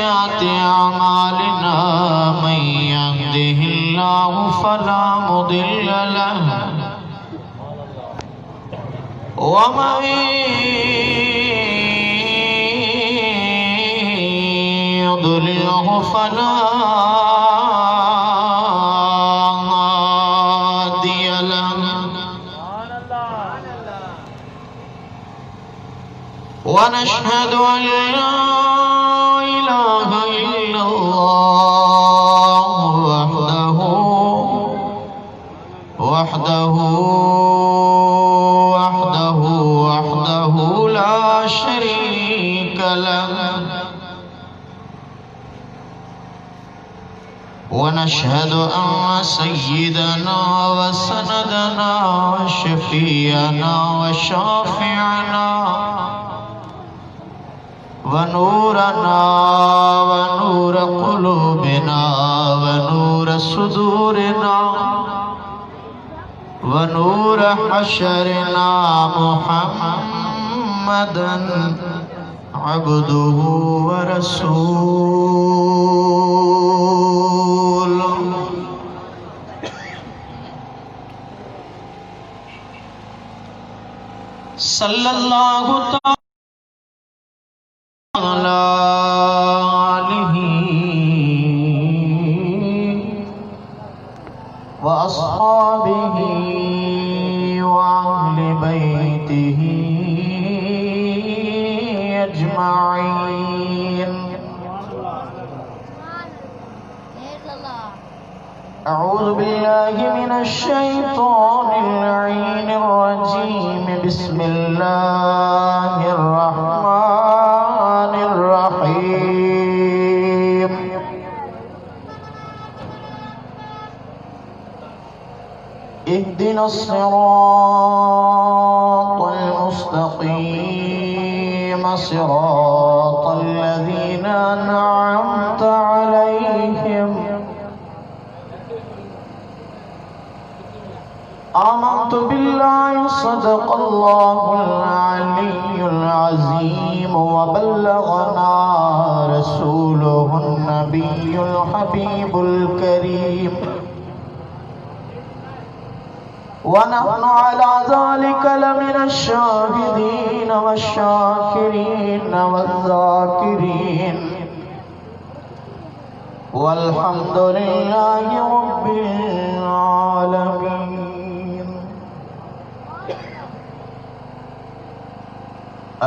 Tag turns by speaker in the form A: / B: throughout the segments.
A: सय्यिआति अमालिना मन यहदिहिल्लाहु फला मुदिल्ल लहु व मन युद्लिल्हु फला हादिय लहु व नशहदु अन ला इलाहा इल्लल्लाह वहदहु ला शरीक लहु व नशहदु अन्न सय्यिदना व सनदना शफीअना व शाफिअना व नूरना व नूर क़ुलूबिना व नूर सुदूरिना व नूर हशरना मुहम्मदन अब्दुहु व रसूलुहु सल्लल्लाहु तआला अलैहि व अस्हाबिही व अहले बैतिही अजमाइन। अऊज़ु बिल्लाहि मिनश शैतानिर लईनिर रजीम। बिस्मिल्लाहिर रहमानिर रहीम। इहदिनस सिरातल मुस्तकीम सिरातल लज़ीना अनअमता अलैहिम आमन्तु बिल्लाहि सदक़ल्लाहुल अलियुल अज़ीम व बल्लगना रसूलुहुन नबियुल हबीबुल करीम व नहनु अला ज़ालिका लमिनश शाहिदीन वश्शाकिरीन वज़्ज़ाकिरीन वल्हम्दुलिल्लाहि रब्बिल आलमीन।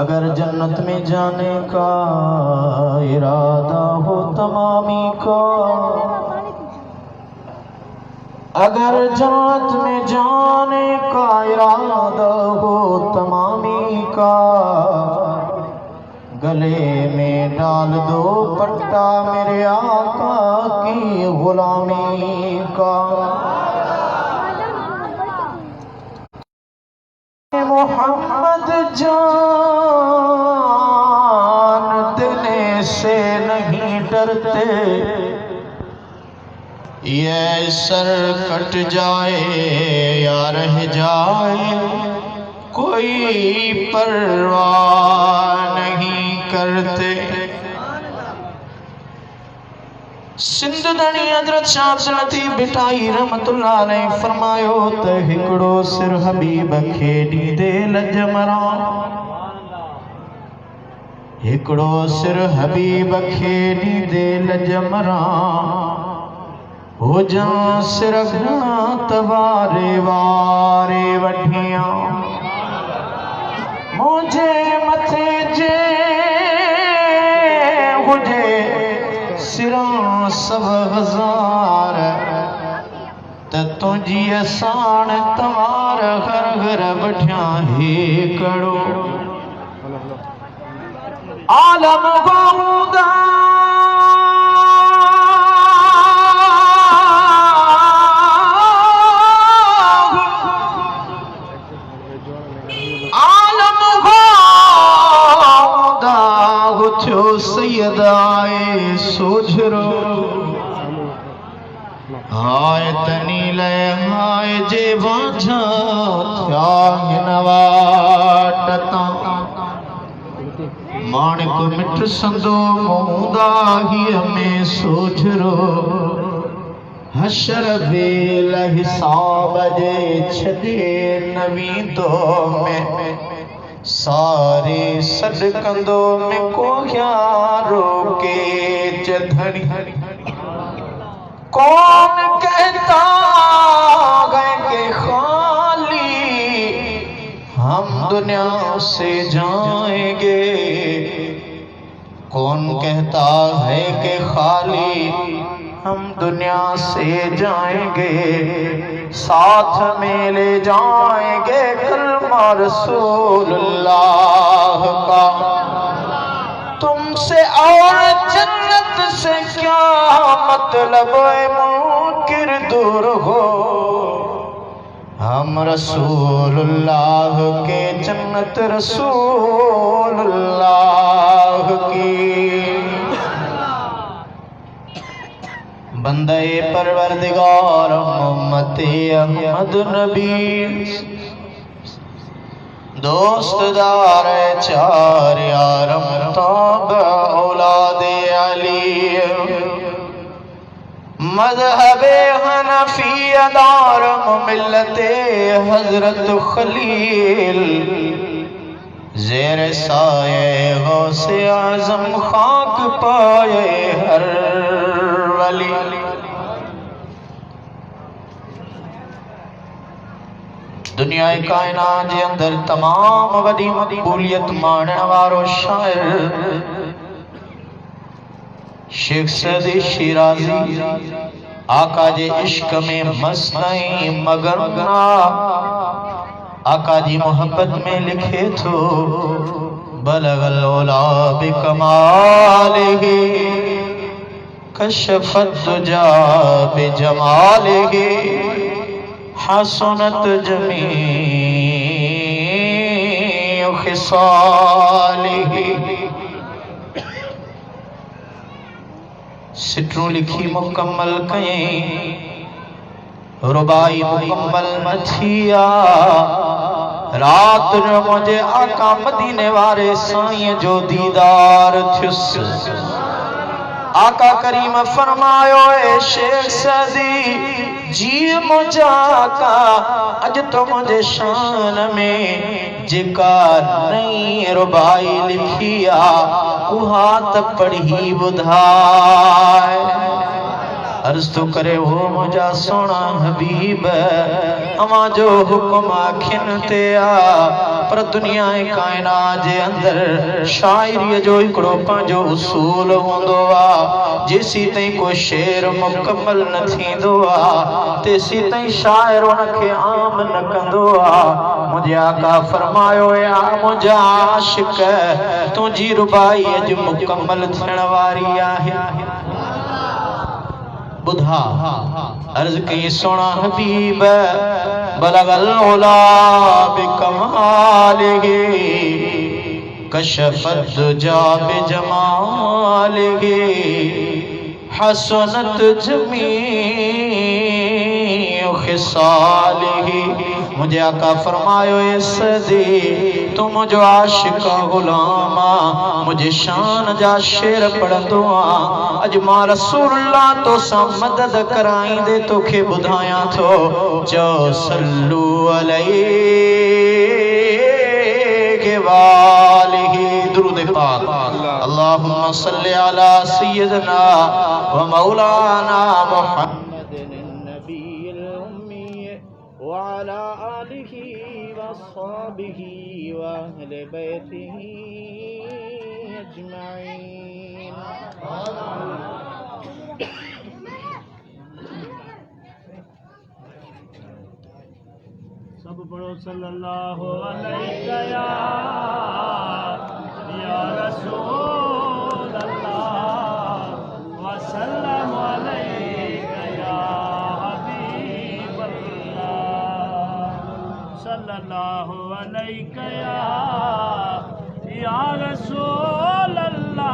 A: अगर जन्नत में जाने का इरादा हो तमामी का, अगर जन्नत में जाने का इरादा हो तमामी का, गले में डाल दो पट्टा मेरे आका की गुलामी का। मोहम्मद जान देने से नहीं डरते, ये सर कट जाए या रह जाए कोई परवाह नहीं करते। सिंध धनी हजरत शाह अब्दुल लतीफ बिटाई रहमतुल्लाह अलैह फरमायो त हिकड़ो सिर हबीब खे ॾींदे लजमरा, हिकड़ो सिर हबीब खे ॾींदे लजमरा, हुजां सिर घणा तवारे वारे वठिया, मुझे मथे जे हुजे सिरां सब हज़ार, त तुंहिंजी असाण तवार घर घर वठिया हिकड़ो आलम गौदा सैयदाए सोझरो हाय तनी ले हाय जे वाझा थया हिन वाटता माणिक मिट संदो मोहदा ही हमें सोझरो हशर बेल हिसाब जे छदे नवी दो में सारे सदकंदो में को रोके जधनी कौन कहता गए के खाली हम दुनिया से जाएंगे, कौन कहता है कि खाली हम दुनिया से जाएंगे, साथ में ले जाएंगे कलमा रसूलुल्लाह का। तुमसे और जन्नत से क्या मतलब है मुनकिर दूर हो, हम रसूलुल्लाह के जन्नत रसूलुल्लाह की। बंदे परवरदिगार मोहम्मद अहमद नबी दोस्तदार चार यारम ताब औलाद अली मज़हबे हनफी दार मिल्लते हजरत खलील ज़ेर साये गौसे आज़म खाक पाए हर वली। दुनिया कायनात जे अंदर तमाम वडी मक़बूलियत माणण वारो शायर शेख सदी शिराजी आका जे इश्क में मस्तई मगना, आका जी मोहब्बत में लिखे तो बलगल औला बिकमालिही कशफत दुजा बिजमालिही हसनत जमी खिसालिही। सिटरूं लिखी मुकम्मल कयईं, रुबाई मुकम्मल मथिया, रात जो मुझे आका मदीने वारे साईं जो दीदार थियुस। आका करीम फरमायो ए शेख सदी जी मुझा आका अज तो मुझे शान में जिका नई रुबाई लिखिया उहा त पढ़ी बुधाए। अर्ज तो करे वो मुझा सोना हबीब अमा जो हुक्म आखिन ते आ, पर दुनिया कायनात जे अंदर शायरी जो हिकड़ो पंहिंजो उसूल हूंदो आ। जेसी ताईं को शेर मुकम्मल न थींदो आ तेसी ताईं शायर उनखे आम न कंदो आ। मुझे आका फरमायो या मुझा आशिक तुझी रुबाई अज मुकम्मल थियण वारी आहे। बुधा अर्ज कई सोना हबीब बलगल उला बिकमालिही कशफत दुजा बिजमालिही हसनत जमी खिसालिही। मुझे आका फरमायो ए सदी तू मुझो आशिक गुलामा मुझे शान जा शेर पढ़ंदो आ। अज मां रसूलुल्लाह तो सा मदद कराई दे तोखे बुधाया थो जो सल्लू अलैहि वालिही दुरूद पाक। अल्लाहुम्मा सल्ली अला सय्यदना व मौलाना मुहम्मदिन नबील उम्मी व अला आलिही व अस्हाबिही व अहले बैतिही अजमाइन। सब पढ़ो सल्लल्लाहु अलैहि या रसूल अल्लाह व सल्लम अलैका या हबीब अल्लाह सल्लल्लाहु अलैका या रसूल अल्लाह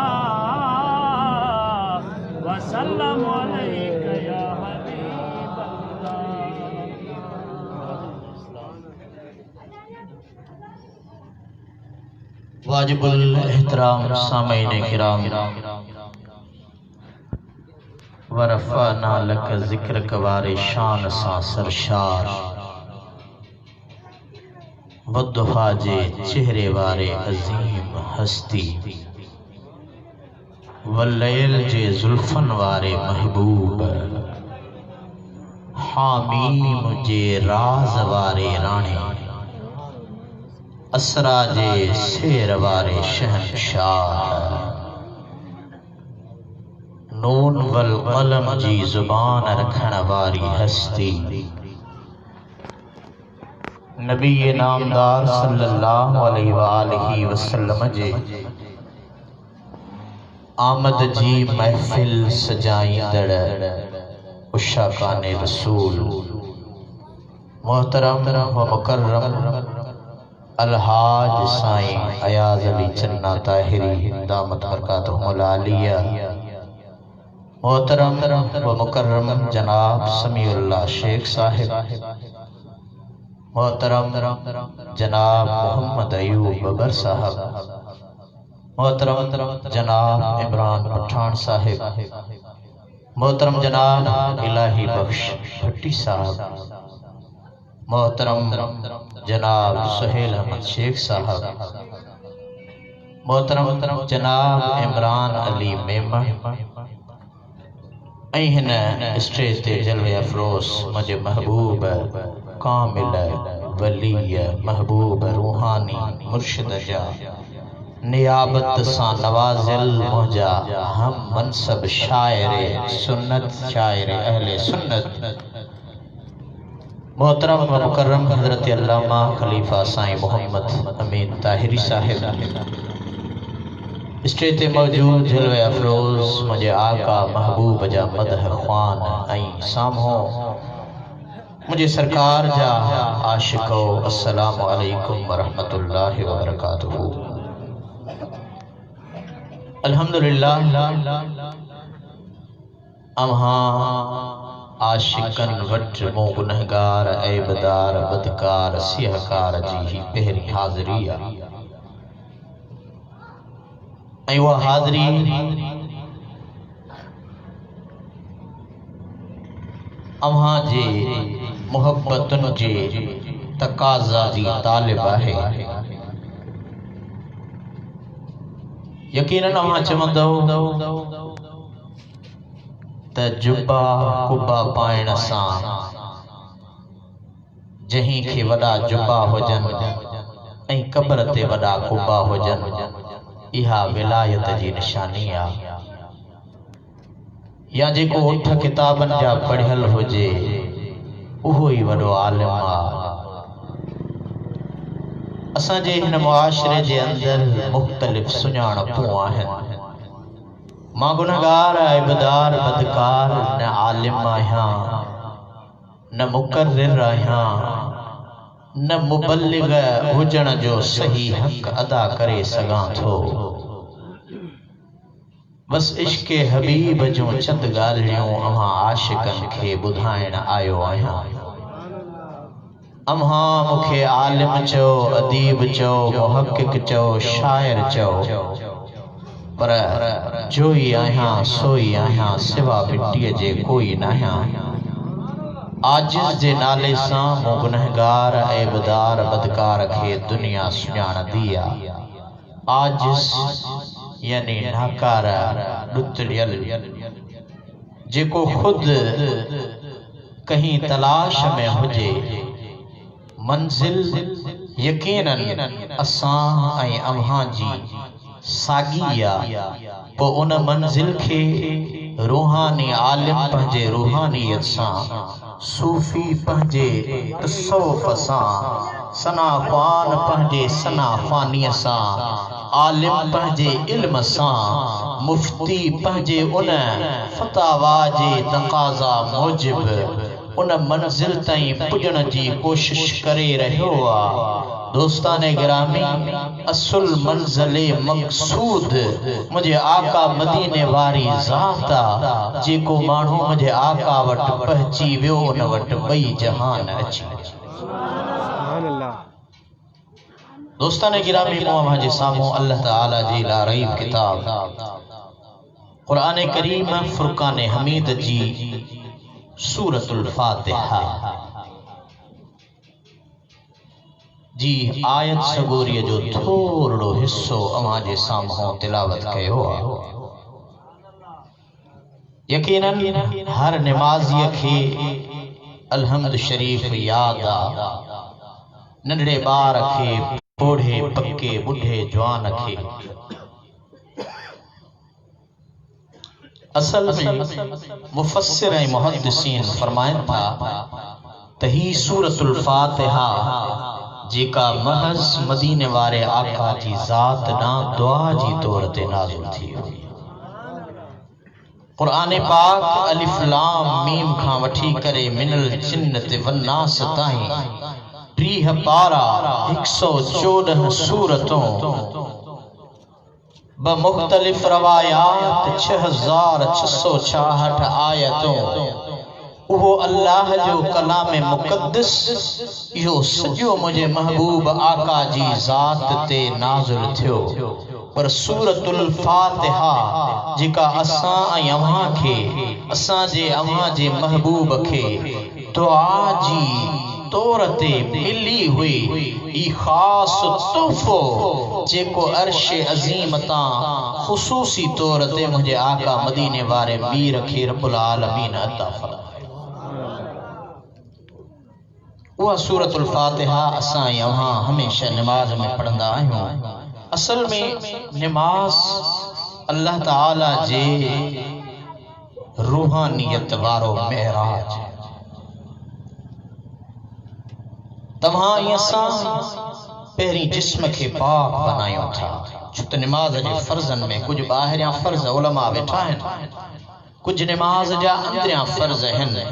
A: व सल्लम अलैका या हबीब अल्लाह। वाजिबुल एहतराम सामईन किराम वरफ़अना लक ज़िक्रक वारे शान सा सरशार वद्दुहा जे चेहरे वारे अज़ीम हस्ती वल्लैल जे ज़ुल्फ़न वारे महबूब हामीम जे राज़ वारे राणे असरा जे शेर वारे शहनशाह नून वल कलम जी जुबान रखण वारी हस्ती नबी नामदार सल्लल्लाहु अलैहि वसल्लम जे आमद जी महफिल सजाईंदड़ उशाकाने रसूल मोहतरम व मुकर्रम अलहाज साईं अयाज अली चन्ना ताहिरी दामत बरकातुहुल आलिया मोहतरम व मुकर्रम जनाब समीउल्लाह शेख साहिब मोहतरम जनाब मोहम्मद अयूब बबर साहब मोहतरम जनाब इमरान पठान साहिब मोहतरम जनाब इलाही बख्श भट्टी साहब मोहतरम जनाब सुहेल अहमद शेख साहब मोहतरम जनाब इमरान अली मेमन हिन स्टेज ते जलवे अफरोज़ मुझे महबूब कामिल वली महबूब रूहानी मुर्शिद जा नियाबत सा नवाजिल मुझा हम मनसब शायर सुन्नत शायर अहले सुन्नत मोहतरम व मुकर्रम हजरत अल्लामा खलीफा साईं मोहम्मद अमीन ताहिरी साहिब स्टेज ते मौजूद जलवे अफरोज़ मुझे आका महबूब जा मदह ख़्वान ऐं साम्हूं मुझे सरकार जा आशिको अस्सलामु अलैकुम व रहमतुल्लाहि व बरकातुहू। अल्हम्दुलिल्लाह अम्हा आशिकन वट मो गुनहगार ऐबदार बदकार सिहकार जी ही पहरी हाज़री ऐं उहा हाज़री अम्हा जे मुहब्बतुन जे तकाज़ा जी तालिब आहे। यकीनन अम्हा चवंदो त जुबा कुबा पाइण सां जहीं खे वॾा जुबा हुजनि ऐं क़ब्र ते वॾा कुबा हुजनि इहा विलायत जी निशानी आहे। या जेको उठ किताबनि जा पढ़ियल हुजे उहो ई वॾो आलिम आहे। असांजे हिन मुआशिरे जे अंदरि मुख़्तलिफ़ सुञाणपूं आहिनि। मां गुनहगार ऐबदार बदकार न आलिम आहियां न मुकर्रिर आहियां न मुबल्लिग हुजण जो सही हक़ अदा करे सघां थो। बस इश्क़ हबीब जूं चंद ॻाल्हियूं अम्हा आशिकनि खे ॿुधाइण आयो आहियां। अम्हा मूंखे आलिम चओ अदीब चओ मुहक़िक़ चओ शाइर चओ पर जो ई आहियां सोई आहियां सिवा मिट्टीअ जे कोई न आहियां। आजिज़ जे नाले सां मूं गुनहगार ऐबदार बदकार खे दुनिया सुञाणंदी आहे। आजिज़ यानी नाकार ॾुतड़ियल जेको खुद कहीं तलाश में हुजे मंजिल यकीनन असां ऐं अव्हां जी सागी आहे। पोइ उन मंजिल खे रूहानी आलिम पंहिंजे रूहानियत सां सूफ़ी पंहिंजे तसव्वुफ़ सां सनाफ़ान पंहिंजे सनाफ़ानीअ सां आलिम पंहिंजे इल्म सां मुफ्ती पंहिंजे उन फतावा जे तक़ाज़ा मूजिब उन मंजिल ताईं पुॼण जी कोशिश करे रहियो आहे। दोस्ताने गिरामी असुल मंज़िले मक़सूद मुझे आका मदीने वारी ज़ात आ। जेको माण्हू मुझे आका वटि पहुची वियो उन वटि ॿई जहान अची। दोस्तान गिरामी मोहम्मद जी सामो अल्लाह ताला जी ला रहीम किताब कुरान करीम फुरकान हमीद जी सूरतुल फातिहा जी आयत सगोरीअ जो थोड़ो हिस्सो अवां जे साम्हूं तिलावत कयो आहे। यकीनन हर निमाज़ीअ खे अलहम्द शरीफ याद आ, नंढड़े ॿार खे, बूढ़े पक्के बुढ़े जवान खे। असल में मुफस्सिर ऐं मुहद्दिसीन फरमाइन था त ही सूरतुल फातिहा जेका महज मदीने वारे आका जी ज़ात ना दुआ जी तौर ते नाज़िल थी हुई। कुरान पाक अलिफ लाम मीम खां वठी करे मिनल जिन्नति वन्नास ताईं 30 पारा 114 सूरतों ब मुख्तलिफ रवायात 6666 आयतों उहो अल्लाह जो कलाम मुक़द्दस इहो सॼो मुझे महबूब आका जी ज़ात ते नाज़िल थियो। पर सूरतुल फातिहा जेका असां ऐं अव्हां खे असां जे अव्हां जे महबूब खे दुआ जी तौर ते मिली हुई, ई ख़ास तोहफ़ो जेको अर्श अज़ीम तां ख़ुसूसी तौर ते मुझे आका मदीने वारे मीर खे रब्बुल आलमीन अता फरमायो। उहा सूरतुल फातिहा असां अव्हां हमेशा नमाज में पढ़ंदा आहियूं। असल में नमाज अल्लाह ताला जे रूहानियत वारो महराज। तव्हां असां पहिरीं जिस्म खे पाक बनायूं था, छो त नमाज जे फर्ज़न में कुछ ॿाहिरियां फर्ज़ उलमा वेठा आहिनि, कुछ नमाज जा अंदरियां फर्ज़ आहिनि।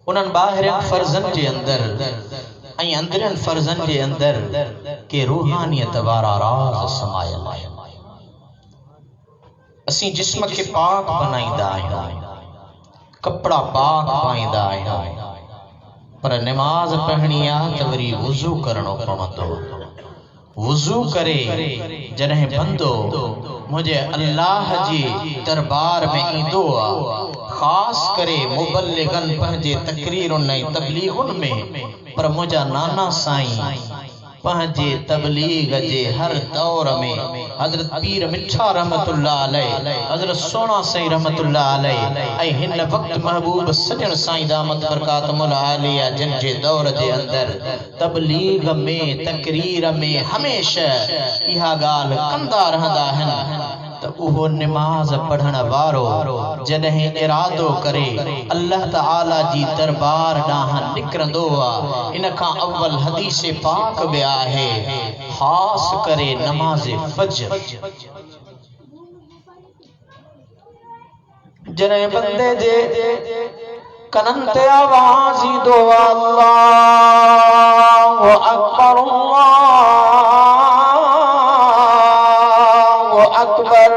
A: उन्हनि ॿाहिरियां फर्ज़न जे अंदरि ऐं अंदरनि फर्ज़न जे अंदरि के रूहानियत वारा राज़ समायल आहिनि। असीं जिस्म खे पाक बनाईंदा आहियूं, कपड़ा पाक पाईंदा आहियूं, पर नमाज पढ़णी आहे त वरी वुज़ू करणो पवंदो। वुज़ू करे जॾहिं बंदो मुझे अल्लाह जी दरबार में ईंदो आहे, ख़ास करे मुबल्लिगन पंहिंजे तकरीरुनि ऐं तबलीगुनि में, पर मुझा नाना साईं पंहिंजे तबलीग जे हर दौर में हज़रत पीर मिठा रहमतुल्लाह अलैह, हज़रत सोना साईं रहमतुल्लाह अलैह ऐं हिन वक़्त महबूब सजण साईं दामत बरकातुहुल आलिया जिन जे दौर जे अंदरि तबलीग में तकरीर में हमेशा इहा ॻाल्हि कंदा रहंदा आहिनि त उहो नमाज पढ़ण वारो जॾहिं इरादो करे अल्लाह ताला जी दरबार ॾांहुं निकिरंदो आहे। इन खां अव्वल हदीस पाक में आहे, ख़ास करे नमाज़ फज्र जॾहिं बंदे जे कननि ते आवाज़ ईंदो अल्लाहु अकबर अकबर,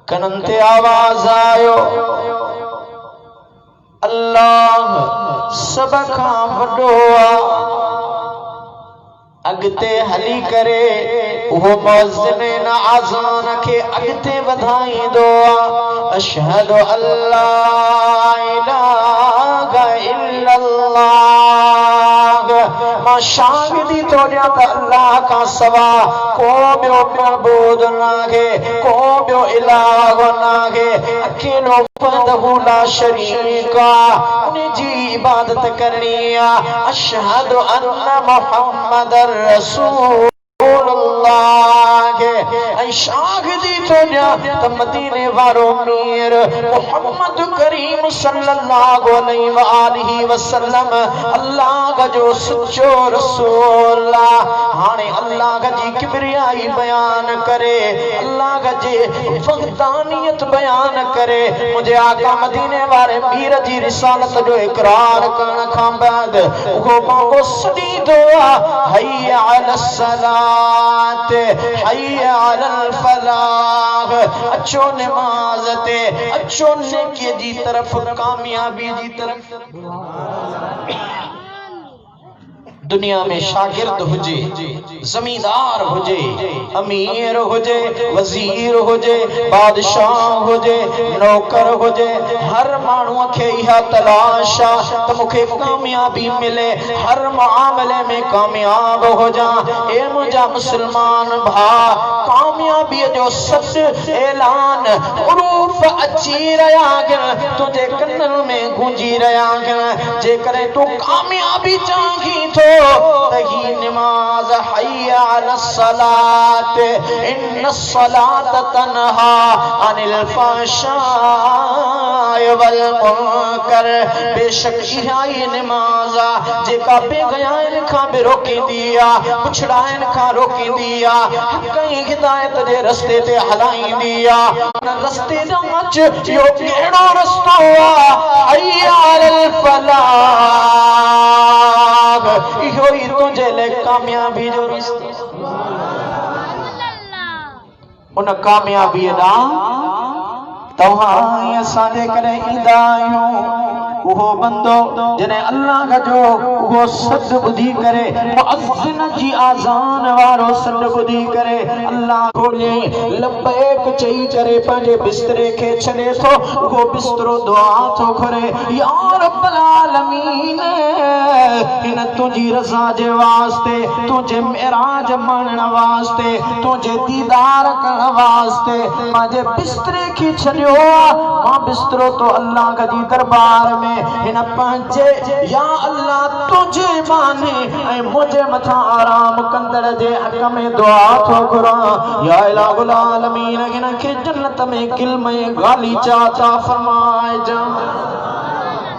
A: कननि ते आवाज़ आयो अल्लाह सभ खां वॾो आहे। अॻिते हली करे उहो मुअज़्ज़िन आज़ान खे अॻिते वधाईंदो आहे, अशहदु अल्ला इलाहा इल्लल्लाह, मां शाहिदी थो ॾियां त अल्लाह खां सवा को ॿियो मअबूद नाहे, को ॿियो इलाह नाहे, अकेलो वहदहु ला शरीक आहे, उन जी इबादत करणी आहे। अशहदु अन्न मुहम्मदर रसूलुल्लाह, ऐं शाहिदी थो ॾियां त मदीने वारो मीर मुहम्मद करीम सल्लल्लाहु अलैहि वसल्लम अल्लाह जो सच्चो रसूल आहे। हाणे अल्लाह जी किबरियाई बयान करे, अल्लाह जे वहदानियत बयान करे, मुझे आका मदीने वारे मीर जी रिसालत जो इकरार करण खां बाद उहो मांगो सॾींदो आहे, हय्य अलस सलात हय्य अलल फलाह, अचो नमाज ते, अचो नेकी जी तरफ, कामयाबी जी तरफ। दुनिया में शागिर्द हुजे, जमींदार हुजे, अमीर हुजे, वजीर हुजे, बादशाह हुजे, नौकर हुजे, हर माण्हूअ खे इहा तलाश आ त मूंखे कामयाबी मिले, हर मामले में कामयाब हो जा। ए मुंहिंजा मुसलमान भा, कामयाबीअ जो सच ऐलान हुरूफ अची रहिया आहिनि, तुंहिंजे कननि में गूंजी रहिया आहिनि। जेकॾहिं तूं कामयाबी चाहीं थो त ही नमाज हय्या अलस्सलात इन्नस्सलात तन्हा अनिल फ़हशाइ वल मुनकर, बेशक इहा ही नमाज आ जेका बेगयाइन खां बि रोकींदी आ, पुछड़ाइन खां रोकींदी आ, हक़ ऐं हिदायत जे रस्ते ते हलाईंदी आ। उन रस्ते जो मच इहो कहिड़ो रस्तो आ, हय्या अलल फलाह, इहो ही तुंहिंजे लाइ कामयाबी जो रस्तो। उन कामयाबी ॾांहुं तव्हां ऐं असां जेकॾहिं ईंदा आहियूं, उहो बंदो जॾहिं अल्लाह जो उहो सद ॿुधी करे, मुअज़्ज़िन जी आज़ान वारो सद ॿुधी करे अल्लाह खोले लब्बैक चई करे पंहिंजे बिस्तरे खे छॾे थो, उहो बिस्तरो दुआ थो करे, या रब्बल आलमीन, हिन तुंहिंजी रज़ा जे वास्ते, तुंहिंजे मेराज मञण वास्ते, तुंहिंजे दीदार करण वास्ते मां जे बिस्तरे खे छॾियो आ। मां बिस्तरो तो अल्लाह जी दरबार में हिन पंहिंजे या अल्लाह तुंहिंजे माने ऐं मुंहिंजे मथां आराम कंदड़ जे हक़ में दुआ थो घुरां। या इलाहुल आलमीन, हिन खे जन्नत में गिल्म ऐं गालीचा अता फरमाइजां।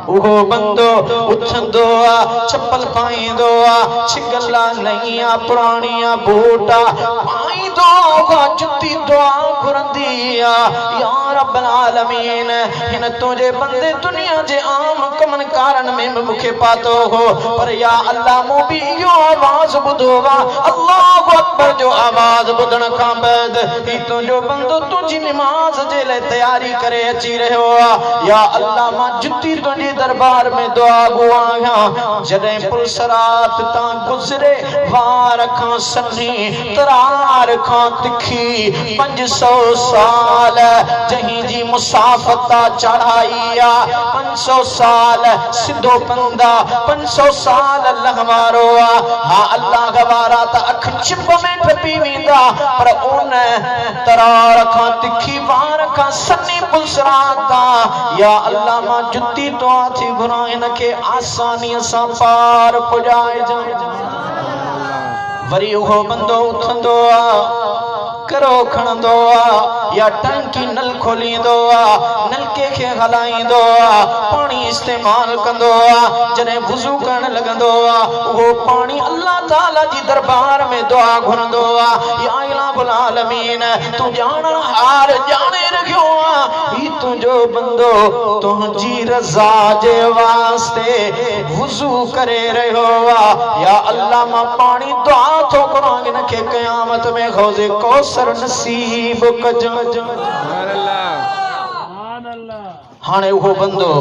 A: उहो बंदो उथंदो आ, चप्पल पाईंदो आ, छिगला नहीं आ, पुरानी आ बूटा पाईंदो आ, जुती दुआ घुरंदी आ, या रब्बल आलमीन, हिन तुंहिंजे बंदे दुनिया जे आम कमन कारन में मूंखे पातो हो, पर या अल्लाह मूं बि इहो आवाज़ ॿुधो आ, अल्लाहु अकबर जो आवाज़ ॿुधण खां बाद ही तुंहिंजो बंदो तुंहिंजी निमाज़ जे लाइ तयारी करे अची रहियो आ। या अल्लाह, मां जुती तुंहिंजी दरबार में दुआ गो आहियां, जॾहिं पुलसरात तां गुज़रे, वार खां सन्ही, तरार खां तिखी, 500 साल जहीं जी मुसाफ़ता चढ़ाई आ, 500 साल सिधो पंदा, 500 साल लहवारो आ। हा अल्लाह गवारा त अख चिप में टपी वेंदा, पर उन तरार खां तिखी, वार खां सन्ही पुलसरात आ। या अल्लाह, मां जुती तो थी घुरां, हिन खे आसानीअ सां पार पुॼाइजां। वरी उहो बंदो उथंदो आ, करो खणंदो आ, या टंकी नल खोलींदो आ, नलके खे हलाईंदो आ, पानी इस्तेमाल कंदो आ, जॾहिं वुज़ू करण लॻंदो आ, उहो पानी अल्लाह ताला जी दरबार में दुआ घुरंदो आ। या इलाहुल आलमीन, तूं ॼाणण हार ॼाणे रखियो आ, ही तुंहिंजो बंदो तुंहिंजी रज़ा जे वास्ते वुज़ू करे रहियो आ। या अल्लाह, मां पानी दुआ थो घुरां, हिन खे क़यामत में हौज़े कौसर नसीब कजो। हाणे उहो बंदो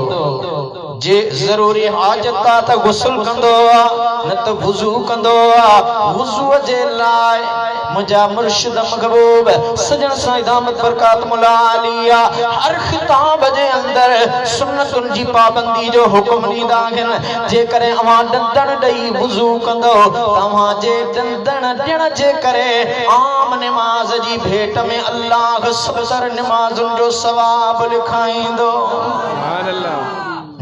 A: जे ज़रूरी हाजत आ त गुस्ल कंदो आ, न त वुज़ू कंदो आ। वुज़ूअ जे लाइ मुंहिंजा मुर्शिद महबूब सजण साईं दामत बरकात मुला आलिया हर खिताब जे अंदर सुन्नतुनि जी पाबंदी जो हुक्म ॾींदा आहिनि। जेकॾहिं अवां ॾंदण ॾेई वुज़ू कंदो, तव्हां जे ॾंदण ॾियण जे करे आम निमाज़ जी भेट में अल्लाह 70 निमाज़ुनि जो सवाब लिखाईंदो।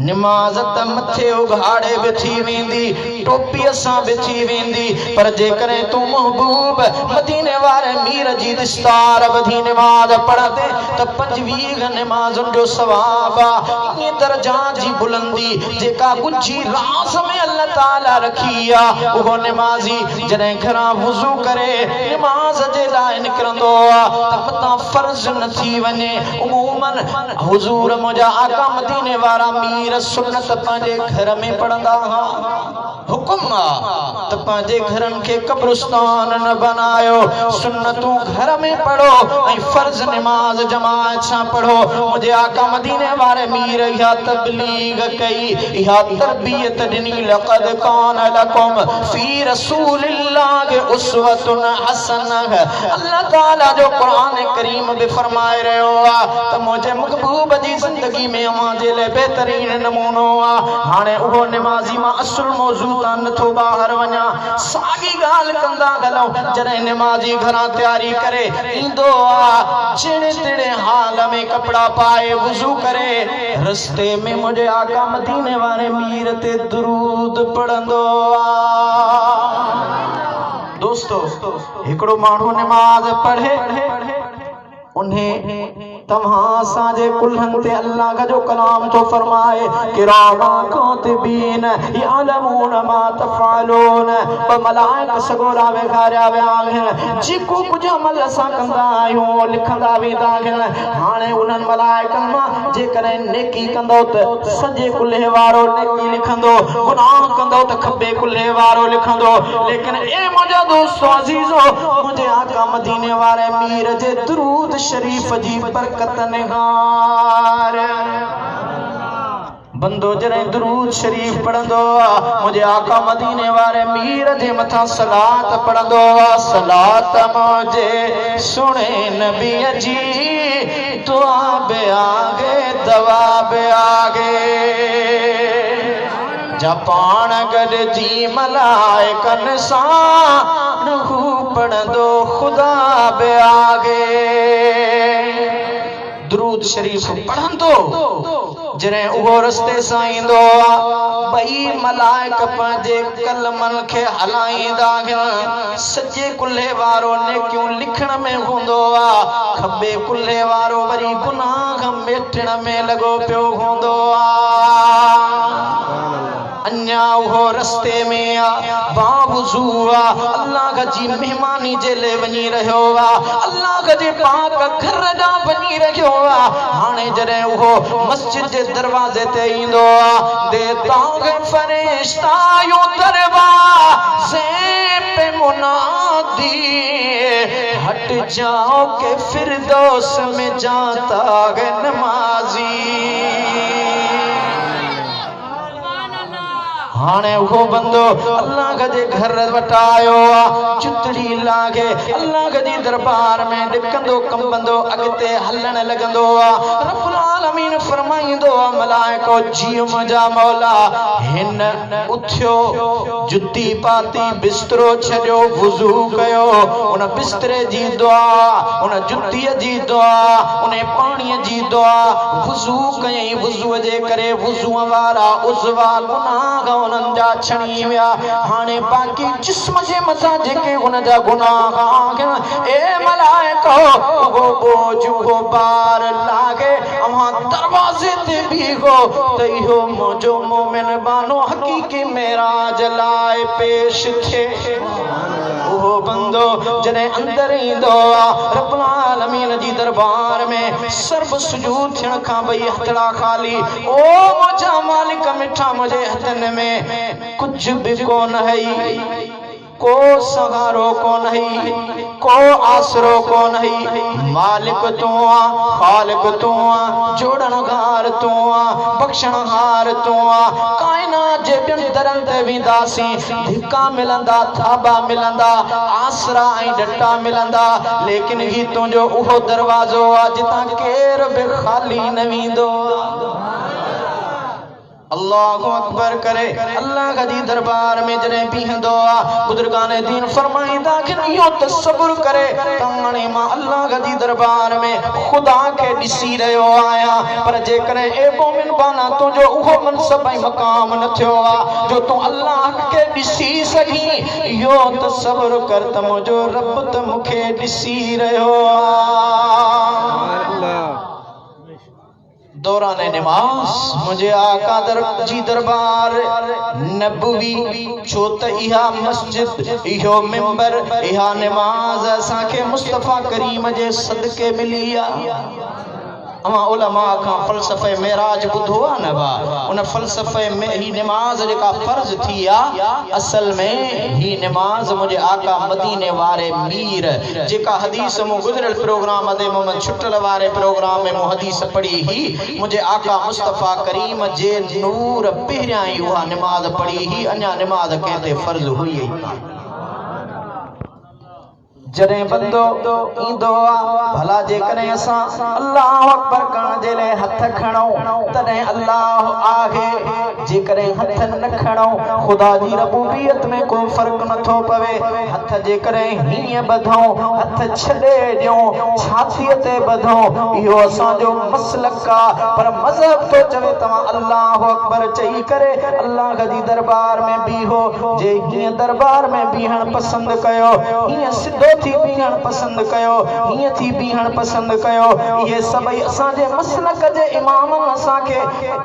A: निमाज़ त मथे उघाड़े भी थी वेंदी, टोपीअ सां भी थी वेंदी, पर जेकॾहिं तूं महबूब मदीने वारे मीर जी दिस्तार ॿधी निमाज़ पढ़ंदे त 25 निमाज़ुनि जो सवाब आ। ईअं दर्जात जी बुलंदी जेका गुझी राज़ में अल्लाह ताला रखी आ, उहो निमाज़ी जॾहिं घरां वुज़ू करे निमाज़ जे लाइ निकिरंदो आ त मतां फर्ज़ न थी वञे। उमूमन हुज़ूर मुंहिंजा आका मदीने वारा मीर सुन्नत पंहिंजे घर में पढ़ंदा हुआ। हुक्म त पंहिंजे घरनि खे कब्रिस्तान न बनायो, सुन्नतूं घर में पढ़ो ऐं फर्ज नमाज जमात सां पढ़ो। मुझे आका मदीने वारे मीर इहा तबलीग कई, इहा तरबियत ॾिनी। लक़द कान लकुम फी रसूलिल्लाहि उस्वतुन हसनह। अल्लाह ताला जो कुरान करीम भी फरमाए रहियो आहे त मुंहिंजे महबूब जी ज़िंदगी में अवां जे लाइ बेहतरीन नमूनो आहे। हाणे उहो निमाज़ी मां असुल मौज़ू तां नथो ॿाहिरि वञा, साॻी ॻाल्हि कंदा हलूं। जॾहिं निमाज़ी घरां तयारी करे ईंदो आहे, जहिड़े तहिड़े हाल में कपिड़ा पाए वुज़ू करे रस्ते में मुंहिंजे आका मदीने वारे मीर ते दुरूद पढ़ंदो आहे। दोस्तो, हिकिड़ो माण्हू निमाज़ पढ़े, उन्हें तव्हां असांजे कुल्हनि ते अल्लाह जो कलाम थो फरमाए, किरामन कातिबीन यअलमून मा तफ़अलून। ब मलाइक सगोरा वेखारिया विया आहिनि, जेको कुझु अमल असां कंदा आहियूं लिखंदा वेंदा आहिनि। हाणे उन्हनि मलाइकनि मां जेकॾहिं नेकी कंदो त सॼे कुल्हे वारो नेकी लिखंदो, गुनाह कंदो त खॿे कुल्हे वारो लिखंदो। लेकिन ए मुंहिंजा दोस्तो अज़ीज़ो, मुंहिंजे आका मदीने वारे मीर जे दुरूद शरीफ जी बरकत निगार। बंदो जॾहिं दुरूद शरीफ पढ़ंदो आहे, मुंहिंजे आका मदीने वारे मीर जे मथां सलात पढ़ंदो आहे। सलात मुंहिंजे सुणे नबीअ जी, दुआ बि आगे दवा बि आगे। जा पाण गॾिजी मलाइकनि सां हू पढ़ंदो खुदा बि आगे। दुरूद शरीफ पढ़ंदो जॾहिं उहो रस्ते सां ईंदो आहे, ॿई मलाइक पंहिंजे कलमनि खे हलाईंदा आहिनि। सॼे कुल्हे वारो नेकियूं लिखण में हूंदो आहे, खॿे कुल्हे वारो वरी गुनाह मेटण में लॻो पियो हूंदो आहे। अञा उहो रस्ते में आहे, बावुज़ू आहे, अल्लाह जी मेहमानी जे लाइ वञी रहियो आहे, अल्लाह जे पाक घर ॾांहुं वञी रहियो आहे। हाणे जॾहिं उहो मस्जिद जे दरवाज़े ते ईंदो आहे, देताग फरिश्ता यो दरवाज़े पे मुनादी, हट जाओ के फिरदौस में जाता है नमाजी। हाणे उहो बंदो अल्लाह जे घर वटि आयो आहे, चुतड़ी लागे अल्लाह जी दरबार में ॾिकंदो कंबंदो अॻिते हलण लॻंदो आहे। रब्बुल आलमीन फरमाईंदो आहे, मलाइको जी मुंहिंजा मौला, हिन उथियो, जुती पाती, बिस्तरो छॾियो, वुज़ू कयो, उन बिस्तरे जी दुआ, उन जुतीअ जी दुआ, उन पाणीअ जी दुआ, वुज़ू कयईं। वुज़ूअ जे करे वुज़ूअ वारा उज़वा गुनाह उन्हनि जा छणी विया। हाणे बाक़ी जिस्म जे मथां जेके हुन जा गुनाह आहिनि, ए मलाइको उहो बोझ उहो बार लागे अवां दरवाज़े ते बीहो त इहो मुंहिंजो मोमिन बानो हक़ीक़ी मेराज लाइ पेश थिए। उहो बंदो जॾहिं अंदर ईंदो आहे, रब्बुल आलमीन जी दरबार में सर्व सुजूद थियण खां भई हथड़ा खाली। ओ मुंहिंजा मालिक मिठा, मुंहिंजे हथनि में कुछ भी कोन है, को सहारो कोन है, को आसरो कोन है। मालिक तू आ, खालिक तू आ, जोड़नहार तू आ, बख्शणहार तू आ। कायनात जे ॿियनि दरनि ते वेंदासीं, धिका मिलंदा, थाबा मिलंदा, आसरा ऐं डटा मिलंदा, लेकिन ही तुंहिंजो उहो दरवाज़ो आहे जितां केर बि खाली न वेंदो। अल्लाहु अकबर करे अल्लाह जी दरबार में जॾहिं बीहंदो आहे, बुजुर्गाने दीन फरमाईंदा कि इहो तसव्वुर करे त हाणे मां अल्लाह जी दरबार में खुदा खे ॾिसी रहियो आहियां, पर जेकॾहिं ए मोमिन बाना तुंहिंजो उहो मनसब ऐं मक़ाम न थियो आहे जो तूं अल्लाह खे ॾिसी सघीं, इहो तसव्वुर कर त मुंहिंजो रब त मूंखे ॾिसी रहियो आहे। दौराने नमाज मुझे आका जी दरबार नबवी, छो त इहा मस्जिद, इहो मिंबर, इहा नमाज असांखे मुस्तफ़ा करीम जे सदके मिली आहे। अमा उलमा का फ़लसफ़े मेराज बुधो आ न बा उन फ़लसफ़े में ही नमाज जेका फ़र्ज़ थी आ असल में ही नमाज मुझे आका मदीने वारे मीर जेका हदीस मु गुजरल प्रोग्राम दे मोहम्मद छुटल वारे प्रोग्राम में मु हदीस पढ़ी ही मुझे आका मुस्तफ़ा करीम जे नूर पहिरियां ही उहा नमाज पढ़ी ही अन्या नमाज कहते फ़र्ज़ हुई ही जरे बंदो इंदो भला जे करे असा अल्लाह अकबर करण जे ले हथ खणो तने अल्लाह आगे जे करे हथ न खणो खुदा जी रबूबियत में कोई फर्क न थो पवे हथ जे करे हिय बधो हथ छडे दियो छाती ते बधो यो असा जो मसलक का पर मजहब तो चवे तवा अल्लाह अकबर चई करे अल्लाह जी दरबार में बीहो जे हिय दरबार में बीहण पसंद कयो हिय सिद्धो थी बीहण पसंद कयो हिय थी बीहण पसंद कयो ये सभई असा जे मसलक जे इमाम असा के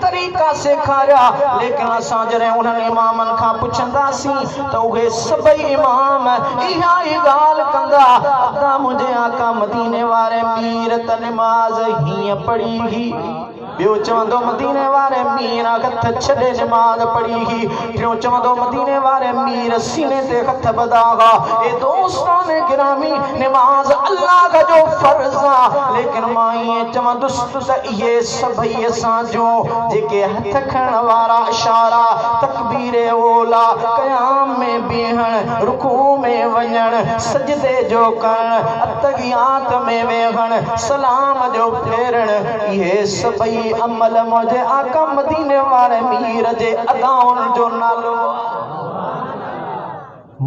A: तरीका सिखाया लेकिन असा जरे उन इमामन का पुछंदासी तो उहे सभई इमाम इहा ही गाल कंदा अदा मुझे आका मदीने वारे मीर त नमाज हिय पढ़ी ही बियो चवंदो मदीने वारे मीर हथ छडे नमाज पढ़ी ही बियो चवंदो मदीने वारे मीर सीने ते हथ बदागा ए दोस्तान गिरामी नमाज अल्लाह का जो फर्ज आ लेकिन मां ये चवंदुस त ये सभई असा जो जेके हथ खण वारा इशारा तकबीर ओला क़याम में बीहण रुकू में वञण सजदे जो करण अतगियात में वेहण सलाम जो फेरण ये सभई अमल मुझे आका मदीने वाले मीर जे अदाउन जो नालो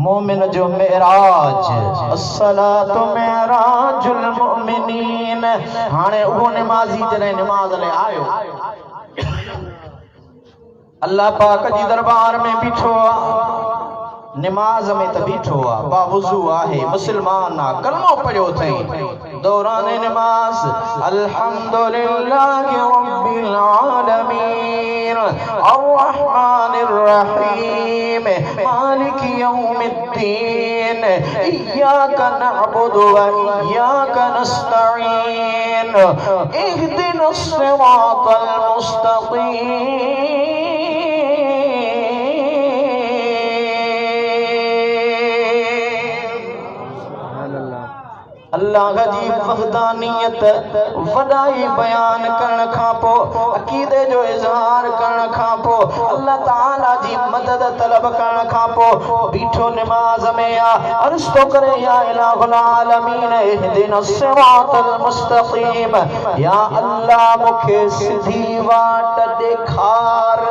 A: मोमिन जो मेराज अस्सलातु मेराजुल मोमिनीन हाने वो नमाजी जने नमाज ले आयो अल्लाह पाक जी दरबार में बिठो नमाज में त बीठो आ बावुजू आहे मुसलमान आ कलमो पढ़ियो थई दौरान नमाज अल्हम्दुलिल्लाहि रब्बिल आलमीन अर्रहमानिर रहीम मालिकि यौमिद्दीन इय्याका नअबुदु व इय्याका नस्तईन इहदिनस सिरातल मुस्तकीम अल्लाह जी वहदानियत वडाई बयान करण खां पो अकीदे जो इजहार करण खां पो अल्लाह ताला जी मदद तलब करण खां पो बीठो नमाज में आ अर्ज़ तो करे या इलाहुल आलमीन इहदिनस सिरातल मुस्तकीम या अल्लाह मुखे सीधी वाट देखार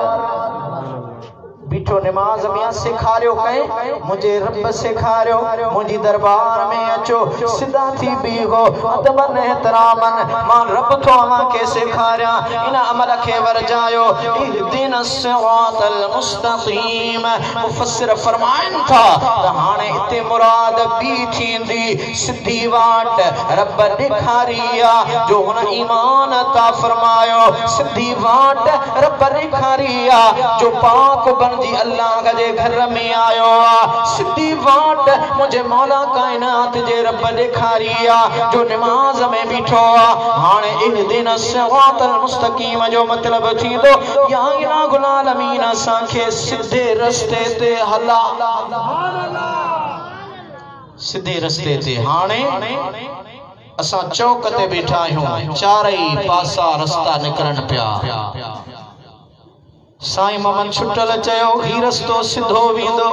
A: बीठो नमाज में सिखारियो कहीं मुझे रब सिखारियो मुझी दरबार में अचो सिधा थी बीहो अदबन एहतरामन मां रब तो अमा के सिखारिया इन अमल के वरजायो इहदिनस सिरातल मुस्तकीम मुफस्सिर फरमाइन था त हाने इते मुराद बी थींदी सिधी वाट रब दिखारिया जो हुन ईमान अता फरमायो सिधी वाट रब दिखारिया जो पाक बन जी अल्लाह के घर में आयो आ सिद्धी वाट मुझे मौला कायनात जे रब दिखारिया जो नमाज में बीठो आ हाने इहदिनस सिरातल मुस्तकीम जो मतलब थी तो या इलाहुल आलमीन असांखे सिद्धे रस्ते ते हला सिद्धे रस्ते ते हाने असा चौक ते बैठा आहियूं चारई पासा रस्ता निकरन पिया साईं मोहम्मद छुटल चयो ही रस्तो सिधो वींदो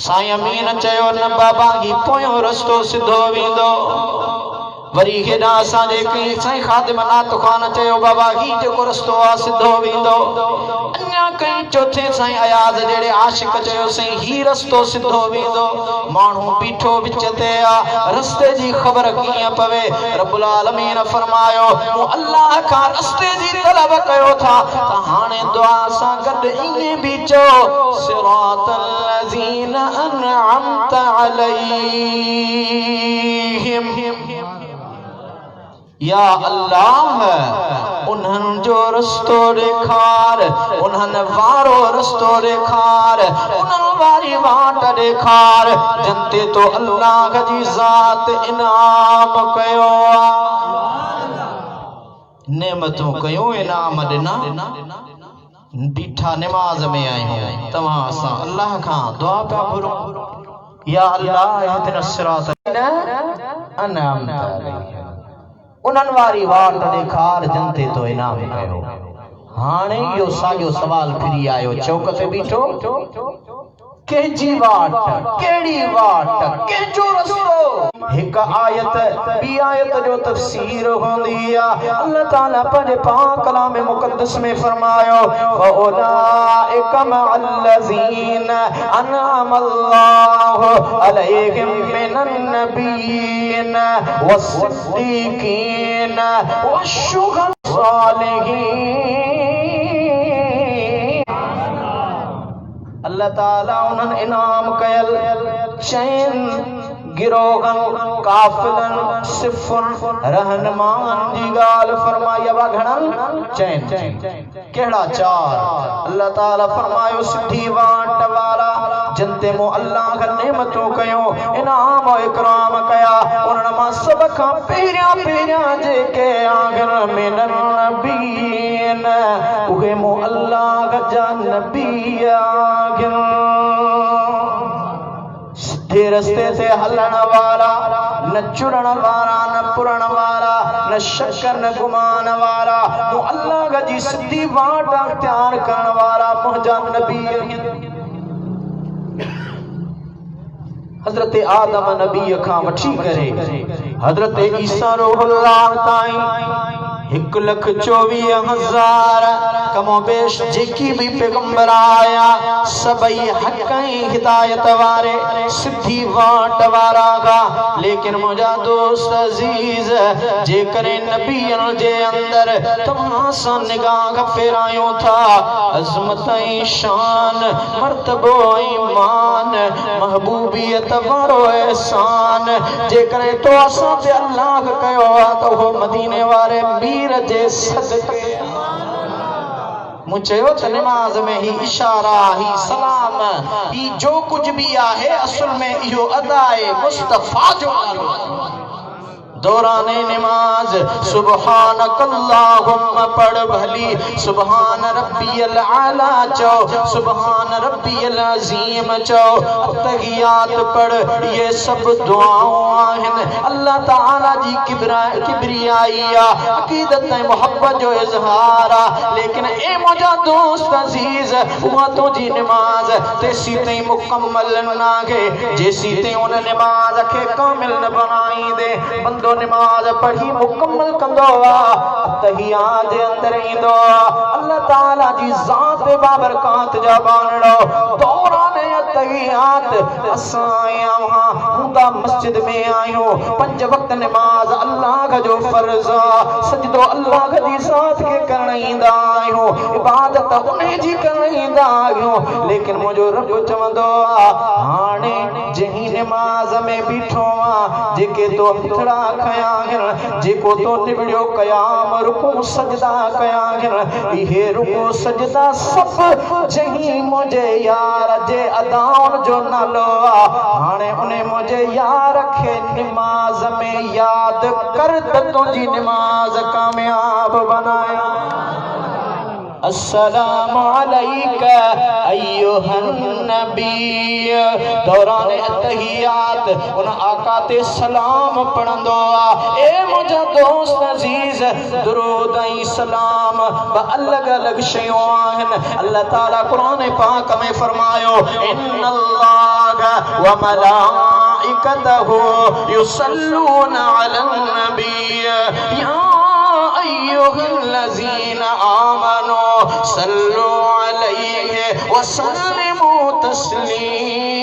A: साईं अमीन चयो न बाबा ही पोयो रस्तो सिधो वींदो वरी हेडा असांजे कई साईं खादिम नात खान चयो बाबा ही जेको रस्तो आ सिधो वींदो अन्या कई चौथे साईं अयाज जहिड़े आशिक चयो साईं ही रस्तो सिधो वींदो माण्हू बीठो विच ते आ रस्ते जी ख़बर कीअं पवे रब्बुल आलमीन फरमायो मूं अल्लाह खां रस्ते जी तलब कयो था त हाणे दुआ सां गॾु ईअं बि चओ सिरातल लज़ीना अनअमत अलैहिम या अल्लाह उन्हन जो रस्तो ॾेखार उन्हन वारो रस्तो ॾेखार उन्हन वारी वाट ॾेखार जंते तो अल्लाह जी ज़ात इनाम कयो नेमतों कयो इनाम दिना डिठा नमाज में आयो तव्हां असां अल्लाह खां दुआ पिया घुरो या अल्लाह इहदिना सिरात अनअमत अलैहिम उन्हनि वारी वाट ॾेखार जनते तो इनाम कयो। हाणे इहो साॻियो सवाल फिरी आयो चौक ते बीठो केजी वाट केड़ी वाट केजो रस्तो हिक आयत बी आयत जो तफसीर होंदी आ अल्लाह ताला पर पाक कलाम मुकद्दस में फरमायो फउलाइक मअल्लज़ीन अनअमल्लाहु अलैहिम मिनन नबिय्यीन वस्सिद्दीकीन वश्शुहदाअ सालिहीन। अल्लाह ताला उन्हनि इनाम कयल चैन गिरोहन काफिलन सिफुन रहनुमान जी गाल फरमाया वा घणन चैन केड़ा चार अल्लाह ताला फरमायो सिधी वाट वाला जनते मो अल्लाह का नेमतों कयो इनाम और इकराम कया उन्हनि मां सब खां पहिरियां जेके आगन में नबीन उहे मो अल्लाह जा नबी आगन सीधे रस्ते से हलन वाला न चुरण वाला न पुरण वाला न शक न गुमान वाला वो अल्लाह जी सीधी वाट अख्तियार करण वाला मुंहिंजा नबी हजरत आदम नबी खां वठी करे हजरत ईसा रूहुल्लाह ताईं 1,24,000 कमोबेश जेकी भी पैगंबर आया सबई हक हिदायत वारे सिद्धी वाट वारा का लेकिन मुझा दोस्त अजीज जे करे नबियन जे अंदर तमाम सा निगाह फेरायो था अजमत शान मर्तबो ईमान महबूबियत वारो एहसान जे करे तो असा ते अल्लाह कयो तो वो मदीने वारे मीर जे सदके मुझे नमाज में ही इशारा ही सलाम ही जो कुछ भी आहे असल में इहो अदाए मुस्तफा जो दौराने नमाज सुबहानकल्लाहुम्मा पढ़ भली सुबहान रब्बियल आला चो सुबहान रब्बियल अजीम चो तहियात पढ़ ये सब दुआओं आहिन अल्लाह ताला जी किबरियाई अकीदत मोहब्बत जो इजहार लेकिन ए मुझा दोस्त अजीज हुआ तो जी नमाज तेसी तई मुकम्मल ना के जेसी ते उन नमाज के कामिल न बनाई दे बंदो नमाज पढ़ी मुकम्मल कंदो तहियात जे अंदर इंदो अल्लाह ताला जी जात बाबरकात जा बानड़ो दौराने तहियात असाया वहां हुंदा मस्जिद में आयो 5 वक्त नमाज अल्लाह जो फर्ज सजदो अल्लाह जी साथ के करईंदा आयो इबादत उन्हें जी करईंदा आयो लेकिन मुझो रब चवंदो हाने जही नमाज में बीठो जेके तो थड़ा खया जेको तो निबड़ियो कयाम रुकू सजदा कया इहे रुकू सजदा सब जही मुझे यार जे अदाउन जो नालो हाने उन्हें मुझे यार रखे नमाज में याद कर तुझी नमाज कामयाब बनाया। अस्सलामु अलैका अय्युहन नबी दौरान तहियात उन आका ते सलाम पढ़ंदो ए मुझा दोस्त अजीज दुरूद ऐं सलाम अलग अलग शयूं आहिन अल्लाह ताला कुरान पाक में फरमायो इन्नल्लाह व मलाइकतहु युसल्लूना अलन नबी या अय्युहल्लज़ीना आमनू सल्लू अलैहि व सल्लिमू तस्लीमा।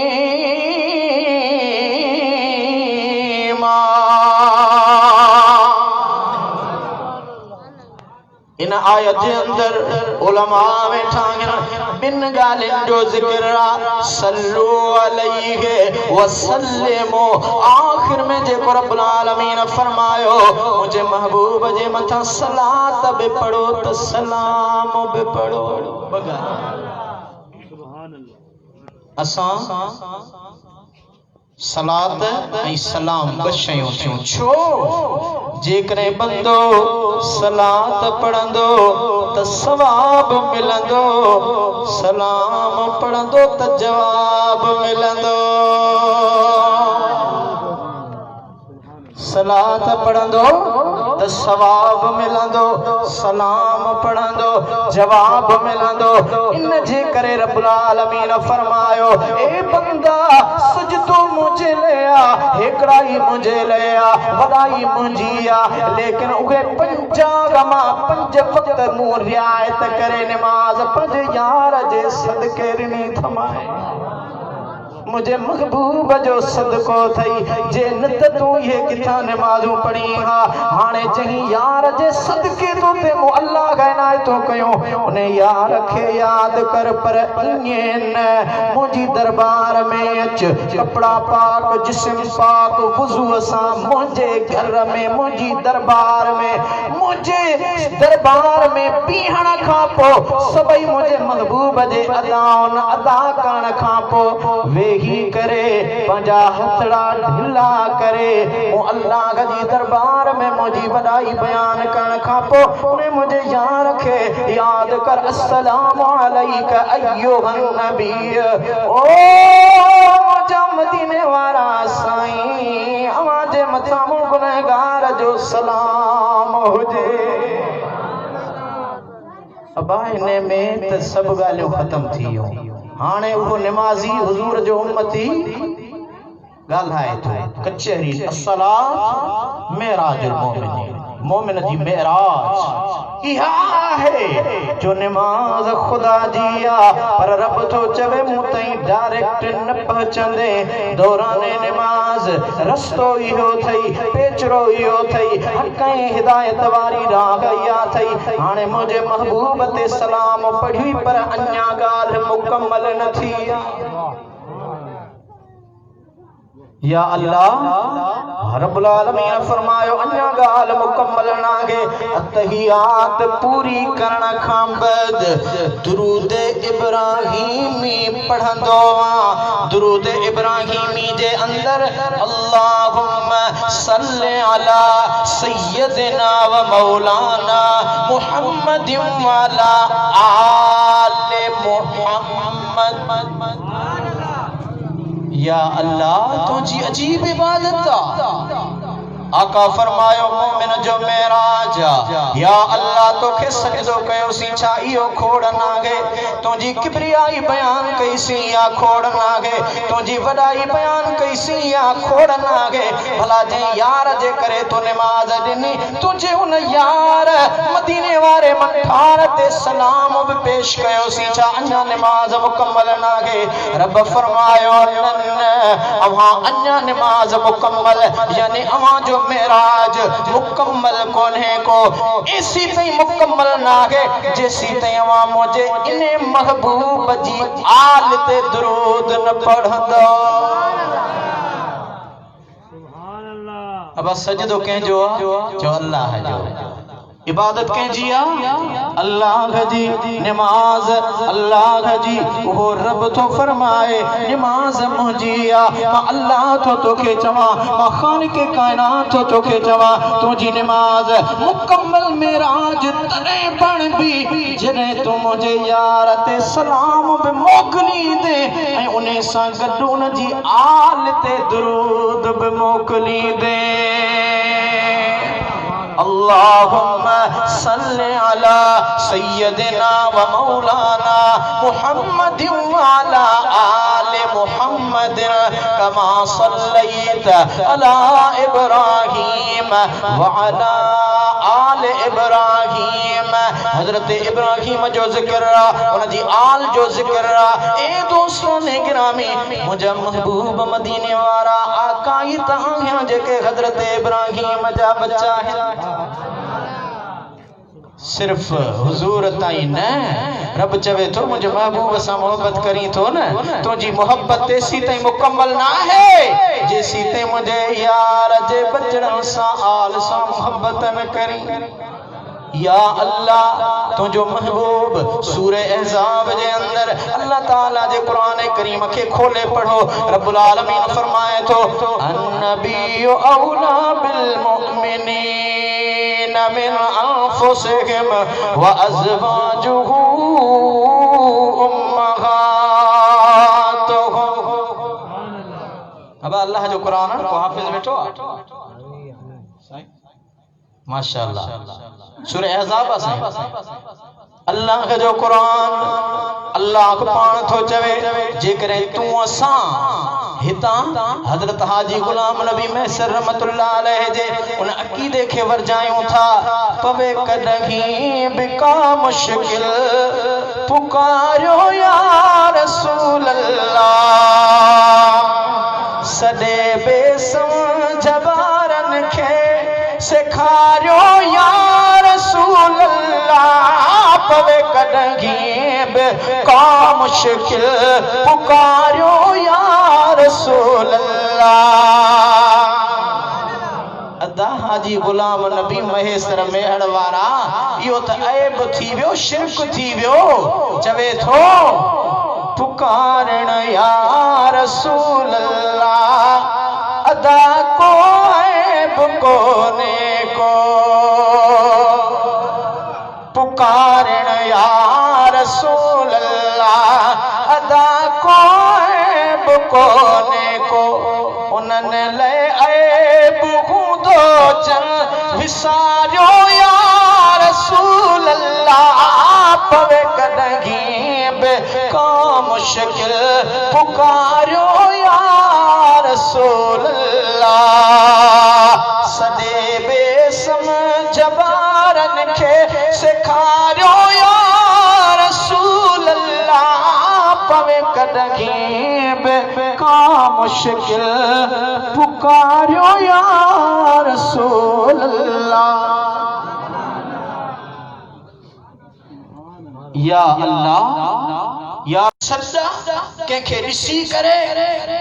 A: इन आयत के अंदर उलमा बैठा बिन गालिन जो जिक्र सल्लू अलैहि व सल्लिमू आखिर में जे रब्बुल आलमीन फरमायो मुझे महबूब जे मथा सलात बे पढ़ो तो सलाम बे पढ़ो बगा सुभान अल्लाह असा सलात ऐं सलाम ॿ शयूं थियूं। छो जेकॾहिं बंदो सलात पढ़ंदो त सवाब मिलंदो, सलाम पढ़ंदो त जवाब मिलंदो। सलात पढ़ंदो त सवाब मिलंदो, सलाम पढ़ंदो जवाब मिलंदो। इन जे करे रब्बुल आलमीन फरमायो, ए बंदा सजदो मुझे लिया, हिकड़ा ही मुझे लिया, वॾाई मुंहिंजी आ, लेकिन उहे 5 वक्त मूं रियायत करे निमाज़ पंज यार जे सदके ॾिनी थमाए। मुझे महबूब जो सदको थई, जे नत तू ये किथां नमाज़ूं पढ़ी हा, हाणे चही यार जे सदके तो ते मु अल्लाह गनाए तो कयो, उन यार खे याद कर। पर ईअं न, मुंहिंजी दरबार में अच, कपड़ा पाक जिस्म पाक वुज़ू सां मुंहिंजे घर में, मुंहिंजी दरबार में, मुंहिंजे दरबार में पीहण खां पोइ सभई मुंहिंजे महबूब जे अदाउन अदा करण खां पोइ वेही करे पंहिंजा हथड़ा ढिला करे मु अल्लाह जी दरबार में मुंहिंजी वॾाई बयान करण खां पोइ उन मुंहिंजे यार खे याद कर। अस्सलामु अलैका अय्युहन नबी, ओ मुंहिंजा मदीने वारा साईं, अवां जे मथां मूं गुनहगार जो सलाम हुजे। अबा इने में त सभु ॻाल्हियूं ख़तम थी वियूं। हाणे उहो निमाज़ी हुजूर जो उम्मती ॻाल्हाए थो कचहरी। अस्सलात मेराजुल मोमिनीन, मोमिन जी मेराज इहा आहे जो निमाज़ खुदा जी आ। पर रब तो चवे मूं ताईं डायरेक्ट न पहुचंदे, दौराने निमाज़ रस्तो इहो थई, पेचरो इहो थई, हक़ ऐं हिदायत वारी राह इहा थई। हाणे मुंहिंजे महबूब ते सलाम पढ़ी पर अञा ॻाल्हि मुकम्मल न थी आ। या अल्लाह रब्बुल आलमीन फरमायो, अञा ॻाल्हि मुकम्मल नाहे। अत्तहियात पूरी करण खां बाद दुरूद इब्राहीमी पढ़ंदो आ। दुरूद इब्राहीमी जे अंदर अल्लाहुम्मा सल्लि अला सय्यदिना व मौलाना मुहम्मदिन व अला आले मुहम्मद। या अल्लाह तुझी अजीब इबादत आका फरमायो मोमिन जो मेराज। या अल्लाह तोखे सजदो कयो सी, छा इहो खोड़ नागे? तुझी किबरियाई बयान कई सी या खोड़ नागे? तुझी वडाई बयान कई सी या खोड़ नागे? भला जे यार जे करे तो नमाज ॾिनी, तुझे उन यार मदीने वारे मठार ते सलाम भी पेश कयो सी, छा अञा नमाज मुकम्मल नागे? रब फरमायो अवां अञा नमाज मुकम्मल यानी अवां जो मेराज मुकम्मल कोन्हे को। इसी ताईं मुकम्मल नाहे जेसी ताईं अवां मुझे इने महबूब जी आल ते दुरूद न पढ़ंदो। अब सजदो कंहिंजो आहे? जो अल्लाह जो। इबादत कंहिंजी आहे? अल्लाह जी। नमाज अल्लाह जी। वो रब तो फरमाए नमाज मुंहिंजी आहे, मां अल्लाह तो तोखे चवां, मां खालिक कायनात तो तोखे चवां, तुंहिंजी नमाज मुकम्मल मेराज तॾहिं बणबी जॾहिं तूं मुंहिंजे यार ते सलाम बि मोकिली दे ऐं उन सां गॾु उन जी आल ते दुरूद बि मोकिली दे। अल्लाहुम्मा सल्लि अला सय्यदिना व मौलाना मुहम्मदिन व अला आले मुहम्मदिन कमा सल्लैत अला इब्राहीम व अला आले इब्राहीम। हजरत इब्राहीम जो जिक्र, उन जी आल जो जिक्र। ए दोस्तों ने गिरामी, मुझे महबूब मदीने वारा आका ही तहां जेके हजरत इब्राहीम जा बच्चा हैं। सिर्फ हुजूर ताईं न, रब चवे तो मुझे महबूब सां मोहब्बत करी तो न, तुझी मोहब्बत तेसी ताईं मुकम्मल ना है जेसी ताईं मुझे यार जे बचड़न सां आल सां मोहब्बत न करी। या अल्लाह तुझो महबूब सूरे अहज़ाब जे अंदर अल्लाह ताला जे कुरान करीम के खोले पढ़ो रब्बुल आलमीन फरमाए तो अन्नबिय्यु औला बिल मुमिनीन मिन अनफुसिहिम व अज़वाजुहु उम्महातुहुम। अब अल्लाह जो कुरान को हाफिज बैठो माशाअल्लाह सूरह अहज़ाब से अल्लाह का जो कुरान अल्लाह को पाण थो चवे जेकरे तू असा हिता हजरत हाजी गुलाम नबी मैसर रहमतुल्लाह अलैहि जे उन अकीदे के वरजायूं था पवे कदहीं बिका मुश्किल पुकारो या रसूल अल्लाह सदे बेसमझ बारन के सिखारियो या रसूल अल्लाह पवे कदहीं बिका मुश्किल पुकारियो या रसूल अल्लाह। अदा हाजी गुलाम नबी महेसर मेहड़ वारा इहो त ऐब थी वियो शिरक थी वियो चवे थो पुकारण या रसूल अल्लाह अदा को ऐब कोने को पुकारण या रसूल अल्लाह अदा को ऐब कोने को उन्हनि ले ऐब हूंदो जन विसारियो या रसूल अल्लाह पवे कदहीं बिका मुश्किल पुकारियो या रसूल अल्लाह सदे बेसमझ बारन के सिखारियो या रसूल अल्लाह पवे कदहीं बिका मुश्किल पुकारियो या रसूल अल्लाह। या अल्लाह या सदा कंहिंखे ॾिसी करे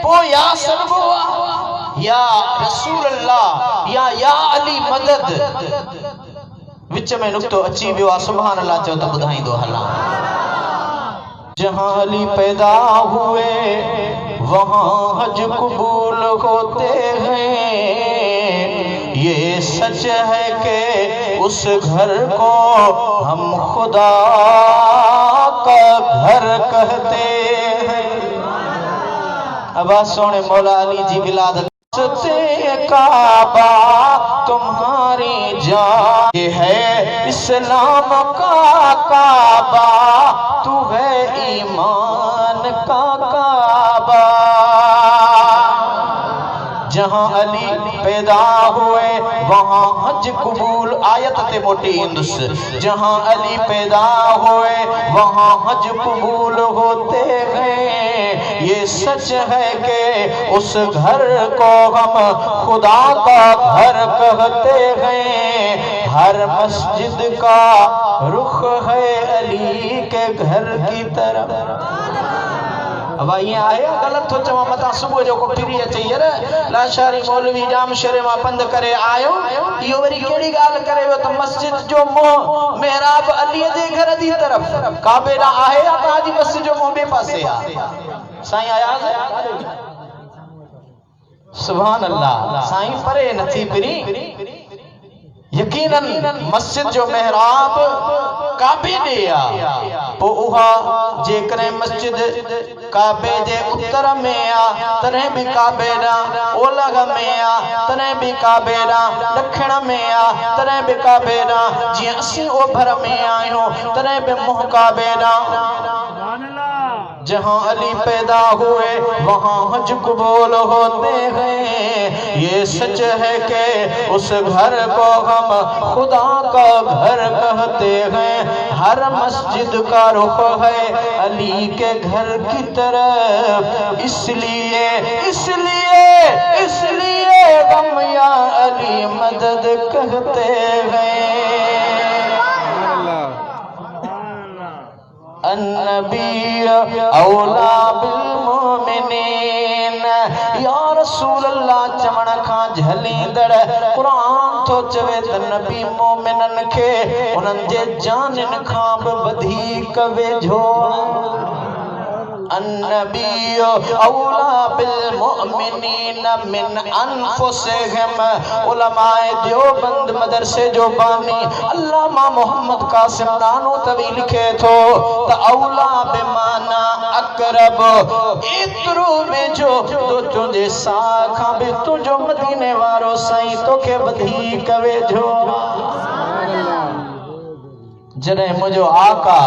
A: पोइ या सॾिबो आहे या रसूल अल्लाह या अली मदद विच में नुक्तो अची वियो आहे सुभान अल्लाह चओ त ॿुधाईंदो हलां। जहां अली पैदा हुए वहां हज कबूल होते हैं ये सच है कि उस घर को हम खुदा का घर कहते हैं। अब सोने मौला अली जी विलादत काबा तुम्हारी जान ये है इस्लाम का काबा तू है ईमान का काबा। जहां अली पैदा हुए वहां हज कबूल आयत ते मोटी इंदुस जहां अली पैदा हुए वहां हज कबूल होते हैं ये सच है कि उस घर को हम खुदा का घर कहते हैं। हर मस्जिद का रुख है अली के घर की तरफ। अब ये आया गलत हो चवा मता सुबह जो को फिरी अचे यार लाशारी मौलवी जाम शरे मा पंध करे आयो यो वरी केड़ी गाल करे वो तो मस्जिद जो मोह मेहराब अली दे घर दी तरफ काबे ना आहे या ताजी मस्जिद जो मोह बे पासे आ साईं आया सुभान अल्लाह साईं परे नथी फिरी यकीनन मस्जिद जो मेहराब काबे दे आ पो उहा जेकरे मस्जिद काबे जे उत्तर में आ तने भी काबे ना ओलग में आ तने भी काबे ना दक्षिण में आ तने भी काबे ना जी असी ओभर में आयो तने भी मुह काबे ना। जहां अली पैदा हुए वहां हज कबूल होते हैं ये सच है कि उस घर को हम खुदा का घर कहते हैं। हर मस्जिद का रुख है अली के घर की तरफ इसलिए इसलिए इसलिए हम या अली मदद कहते हैं। अन्नबी औला बिल मोमिनीन या रसूल अल्लाह चमण खां झलींदड़ कुरान थो चवे त नबी मोमिनन खे उन्हनि जे जाननि खां बि वधीक वेझो अन्नबी औला बिल मुमिनीन मिन अनफुसिहिम। उलमाए देवबंद मदरसे जो बानी अल्लामा मोहम्मद कासिम नानोतवी लिखे थो त औला बेमाना अकरब, एतिरो वेझो तो तुंहिंजे साह खां बि तुंहिंजो मदीने वारो साईं तोखे वधीक वेझो। जॾहिं मुझो आका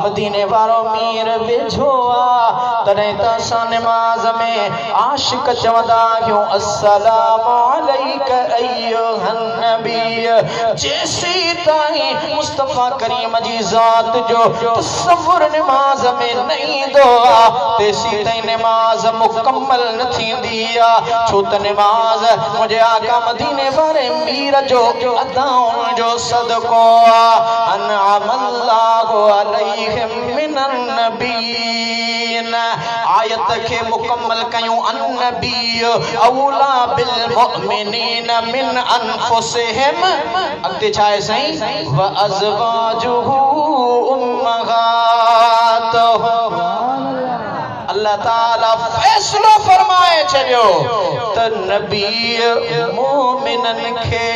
A: मदीने वारो मीर वेझो आ तॾहिं त असां नमाज़ में आशिक चवंदा आहियूं अस्सलामु अलैका अय्युहन नबी। जेसी ताईं मुस्तफ़ा करीम जी ज़ात जो तसव्वुर नमाज़ में न ईंदो आ तेसी ताईं नमाज़ मुकम्मल न थींदी आ। छो त नमाज़ मुझे आका मदीने वारे मीर जो अदाउन जो सदको आ। अल्लाहु अलैहिम मिनन नबीन। आयत के मुकम्मल कयूं अन्नबी औला बिल मुमिनीन मिन अनफुसिहिम। अॻिते छा आहे साईं व अज़वाजुहु उम्महातुहुम। अल्लाह ताला फैसलो फरमाए छॾियो त नबी मोमिनन खे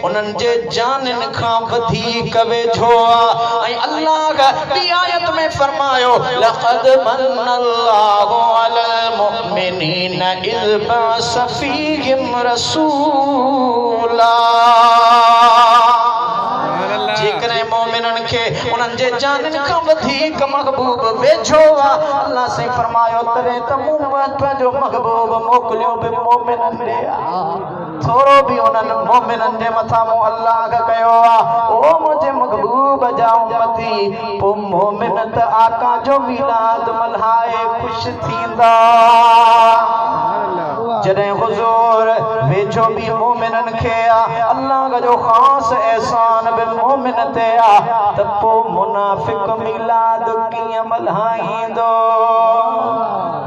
A: उन्हनि जे जाननि खां वधीक वेझो आ। ऐं अल्लाह ॿी आयत में फरमायो लक़द मन्नल्लाहु अलल मुमिनीन इज़ बअस फ़ीहिम रसूला। जेकॾहिं मोमिनन खे उन्हनि जे जाननि खां वधीक महबूब वेझो आ अल्लाह से फरमायो तॾहिं त मूं पंहिंजो महबूब मोकिलियो बि मोमिनन ॾे थोरो बि उन्हनि मोमिनन जे मथां मूं अल्लाह कयो आ। ओ मुंहिंजे महबूब जा उम्मती पोइ मोमिन त आका जो मिलाद मल्हाए ख़ुशि थींदा। जॾहिं हुज़ूर वेझो बि मोमिनन खे आ अल्लाह जो ख़ासि एहसान बि मोमिन ते आ त पोइ मुनाफ़िक मिलाद कीअं मल्हाईंदो।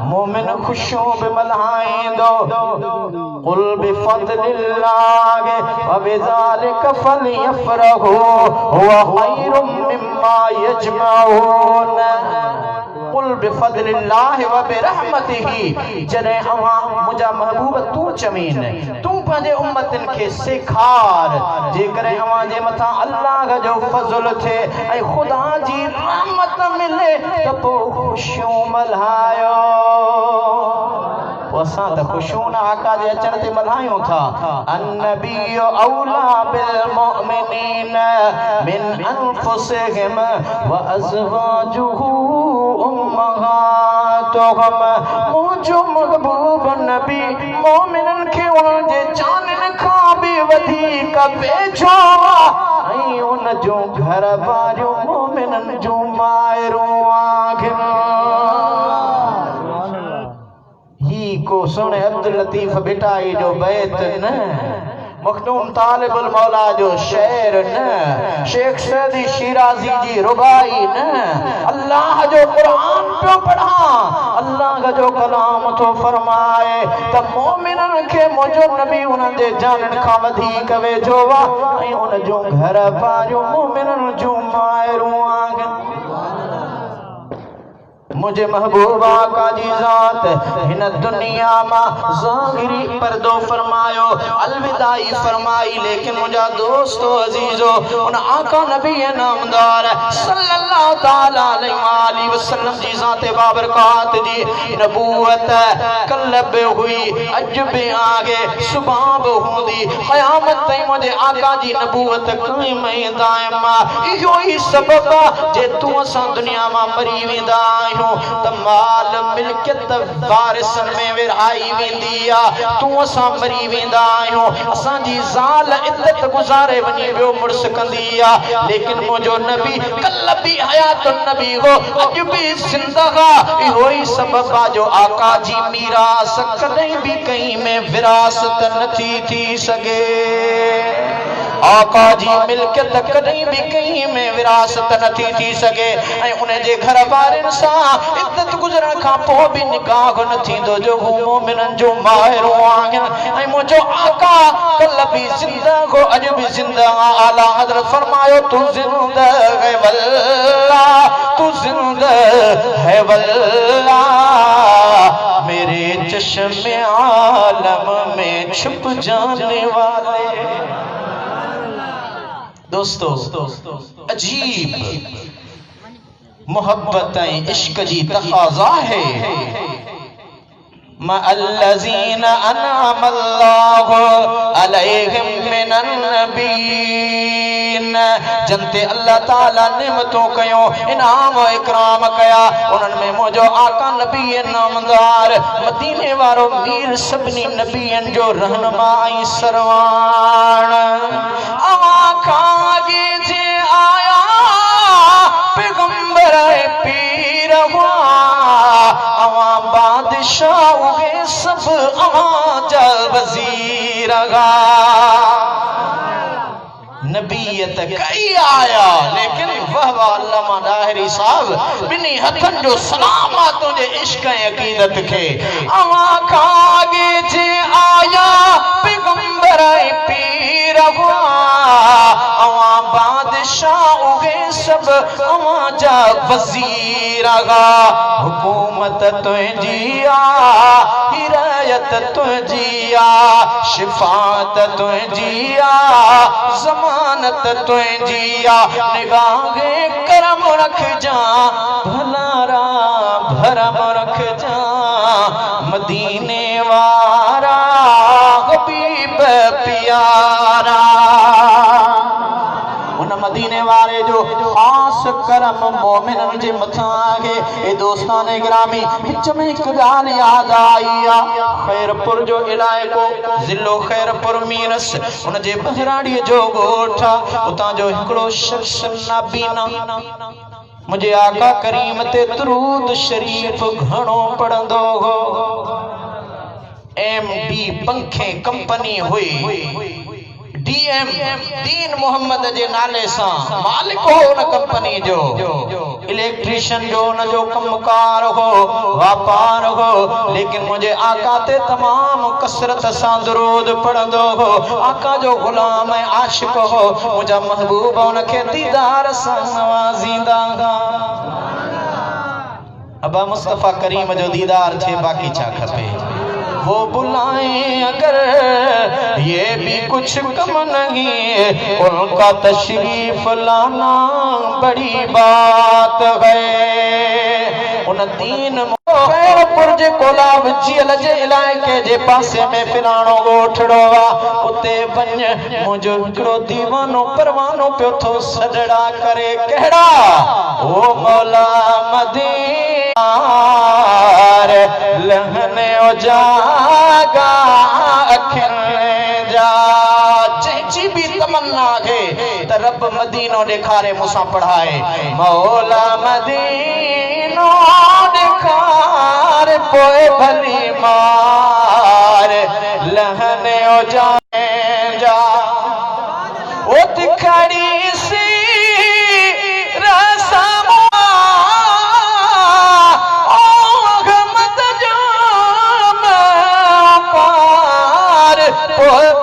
A: मोमिन ख़ुशियूं बि मल्हाईंदो। क़ुल बिफ़ज़लिल्लाहि व बिज़ालिका फ़लयफ़रहू हुवा ख़ैरुम मिम्मा यजमऊन। क़ुल बिफ़ज़लिल्लाहि व बिरहमतिही। जॾहिं अवां मुंहिंजा महबूब तूं चवीन तूं पंहिंजे उम्मतन खे सेखार जेकॾहिं अवां जे मथां अल्लाह जो फज़ल थिए ऐं ख़ुदा जी रहमत मिले त पोइ ख़ुशियूं मल्हायो। असां त ख़ुशियूं न आका जे अचण ते मल्हायूं था। अन्नबी औला बिल मुमिनीन मिन अनफुसिहिम व अज़वाजुहु उम्महातुहुम। मुंहिंजो महबूब नबी मोमिनन खे उन्हनि जे जाननि खां बि वधीक वेझो आ ऐं उन जूं घर वारियूं मोमिनन जूं माइरूं आहिनि। को सुने अब्दुल लतीफ बिटाई जो बैत न मखदूम तालिबुल मौला जो शेर न शेख सैदी शिराजी जी रुबाई न अल्लाह जो कुरान पे पढ़ा अल्लाह जो कलाम तो फरमाए त मोमिनन खे मुंहिंजो नबी उन्हनि जे जाननि खां वधीक वेझो आ ऐं उन जूं घर वारियूं मोमिनन जूं माइरूं आहिनि। मुझे महबूब आका जी ज़ात हिन दुनिया मां ज़ाहिरी पर्दो फरमायो अलविदाई फरमाई लेकिन मुझा दोस्तो अजीजो उन आका नबी नामदार सल्लल्लाहु ताला अलैहि वसल्लम जी ज़ात बाबरकात जी नबूवत कल बि हुई अज भी आगे सुबह भी हूंदी क़यामत ताईं मुझे आका जी नबूवत क़ाइम ऐं दाइम इहो ई सबब जे तूं असां दुनिया मां मरी वेंदा आहियूं त माल मिल्कियत वारिसन में विरहाई वेंदी आ। तूं असां मरी वेंदा आहियूं असांजी ज़ाल इज्जत गुज़ारे वञी वियो मुड़ुस कंदी आ लेकिन मुंहिंजो नबी कल बि हयातुन नबी हो अॼु बि ज़िंदह इहो ई सबब आ जो आका जी मीरास कॾहिं बि कहीं में विरासत नथी थी सघे। आका जी मिल्कियत कहीं भी कहीं में विरासत नथी थी सके ऐं उन्हें जे घर वारनि सां इज्जत गुज़रण खां पोइ भी निकाह न थींदो जो हू मोमिननि जो माहिर आहिनि ऐं मुंहिंजो आका कल भी ज़िंदा हो अॼु भी ज़िंदा आला हज़रत फरमायो तू ज़िंदा है वल्ला तू ज़िंदा है वल्ला मेरे चश्मे आलम में छुप जाने वाले। दोस्तों अजीब मोहब्बत इश्क जी तकाज़ा है मअल्लज़ीना अनअमल्लाहु अलैहिम मिनन नबीन जनते अल्लाह ताला नेमतों कयो इनाम इकराम कया उन्हनि में मुंहिंजो आका नबी नामदार मदीने वारो मीर सभिनी नबियनि जो रहनुमा ऐं सरवाण आका गे जे आया पैगंबर पीर हुआ अवा बादशाह उगे सब अवा जा वजीर नबीयत कई आया लेकिन वह अल्लामा दाहिरी साहब बिनी हथन जो सलामतों जे इश्क अकीदत के अवा खागे जे आया पैगंबर पीर हुआ अवा बादशाह उगे सब अवा जा वजीर हुकूमत तुझिया हिदायत तुझिया शिफात तुझिया जमानत तुझिया निगाहे करम रख जा भलारा भरम रख जा मदीने वारा हबीब प्यारा उन मदीने वाले जो खास करम मोमिनन जे मथा है ए दोस्तान गिरामी विच में एक गाल याद आई खैरपुर जो इलाइको जिलो खैरपुर मीरस उन जे बहराड़ी जो गोठा उता जो हिकड़ो शख्स नाबीना मुझे आका करीम ते दरूद शरीफ घणो पढ़ंदो हो एमडी पंखे कंपनी हुई डीएम दीन मोहम्मद जे नाले सा मालिक हो उन कंपनी जो इलेक्ट्रिशियन जो न जो कमकार हो व्यापार हो लेकिन मुझे आका ते तमाम कसरत सा दरूद पढ़ंदो हो आका जो गुलाम है आशिक हो मुझा महबूब उनके दीदार सा नवाजींदा अबा मुस्तफा करीम जो दीदार थे बाकी छा खपे वो बुलाएं अगर ये भी कुछ कम नहीं उनका तशरीफ लाना बड़ी बात है उन दीन खैरपुर जे कोलाब जियल जे इलाइके जे पासे में फिराणो गोठड़ो उते वञ मुंहिंजो हिकिड़ो दीवानो परवानो पियो थो सजड़ा करे कहिड़ा ओ मौला मदीना लहने जागा अखिन जा जंहिंजी भी तमन्ना है त रब मदीनो ॾेखारे मूंसां पढ़ाए मौला मदीनो ॾेखारे पोइ भली मार लहने जा ओ तिखड़ी सी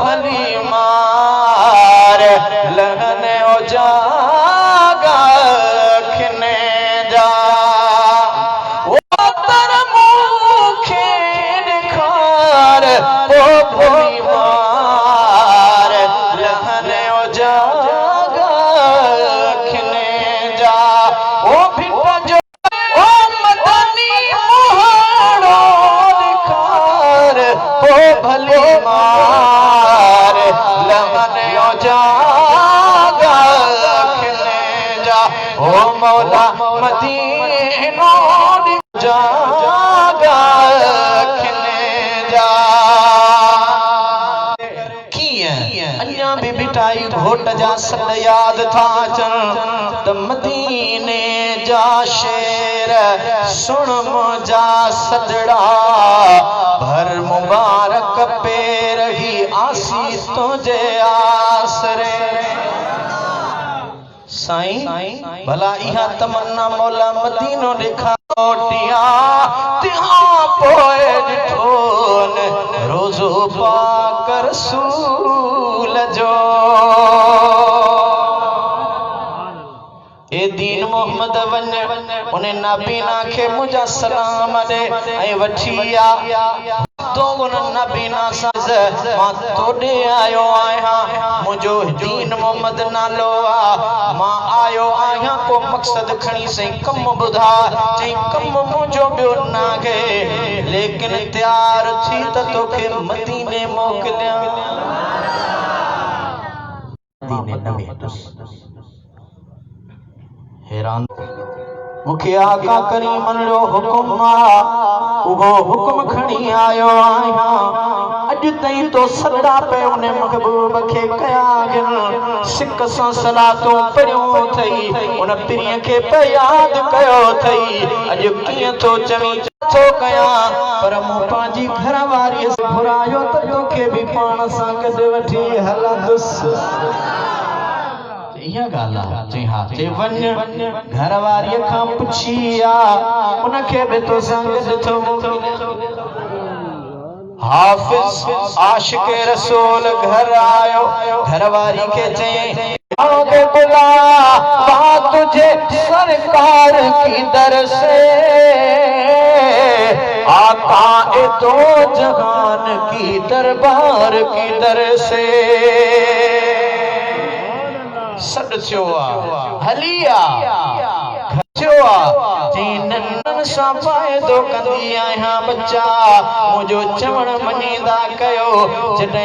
A: भली मार लहने जागा खिने जा वो तर मुखे निखार वो भली मार लहने जागा खिने जा वो भिटा जो ओ मदनी मोहड़ो निखार वो भली मार लहने जागा खिले जा ओ मौला मदीनो जागा खिले जा अञा भी बिटाई घोट जा सन याद था अचन त मदीने जा शेर सुन मुंहिंजा सजड़ा भर मुबारक पे रही आसी तुझे आसरे साईं भला इहा तमन्ना मौला मदीनो दिखा ओटिया तिहा पोए दिठोन रोजो पाक रसूल जो ए दीन मोहम्मद वन उन्हें नाबीना के मुझा सलाम दे ऐ वठिया तो उन नाबीना साज मां तोड़े आयो आया मुझो दीन मोहम्मद नालो आ मां आयो आया को मकसद खणी से कम बुधा चई कम मुझो बियो नागे लेकिन तैयार थी त तोखे मदीने मोकलिया दीने नवे हैरान मुखे आका करीमन जो हुकुम वो हुकुम खणी आयो आया अज तई तो सदा पे उन महबूब के कया गिन सिक सा सलातो पढ़ियो थई उन पिरिय के पे याद कयो थई अज किए तो चवी तो कया पर मु पाजी घर वारी घुरायो त तोखे भी पाण सा गद वठी हलंदुस इहा गाला चई हा चे वन घर वारी खां पुछिया उनखे बि तो संग थो हाफिज आशिक रसूल घर आयो घर वारी के चई आओगे बुला बात तुझे सरकार की दर से आका ए दो जहान की दरबार की दर से सद थियो हलिया थियो जीनन सा फायदो कंदी आया बच्चा मुझो चवण मनीदा कयो जडे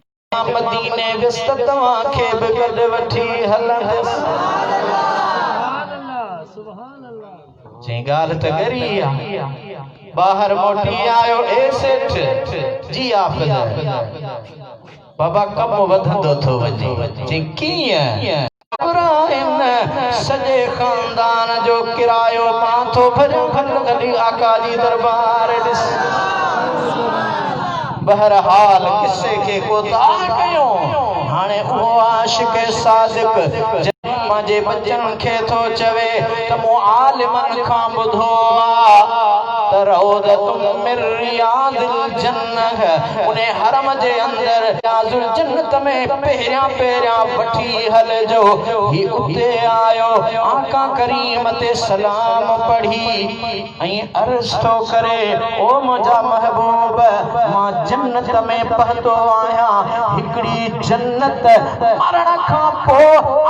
A: मदीने विस्त तवा के गड वठी हलंदस जे गाल त गरिया बाहर मोटी आयो ए सेठ जी आफद बाबा कम वधंदो थो वजे जे कीअं सजे खानदान जो किरायो माथो भरियो खंडली आका जी दरबार दिस बहरहाल किसे के कोताह कयो हाने वो आशिक सादिक माजे बच्चन खे थो चवे त मो आलिमन खां बुधो तरौदतुम मिर रियादिल जन्नह उन्हें हरम जे अंदर रियाजुल जन्नत में पहरिया वठी हल जो ही उते आयो आका करीम ते सलाम पढ़ी ऐं अर्ज तो करे ओ मुझा महबूब मां जन्नत में पहतो आया हिकड़ी जन्नत मरण खां पो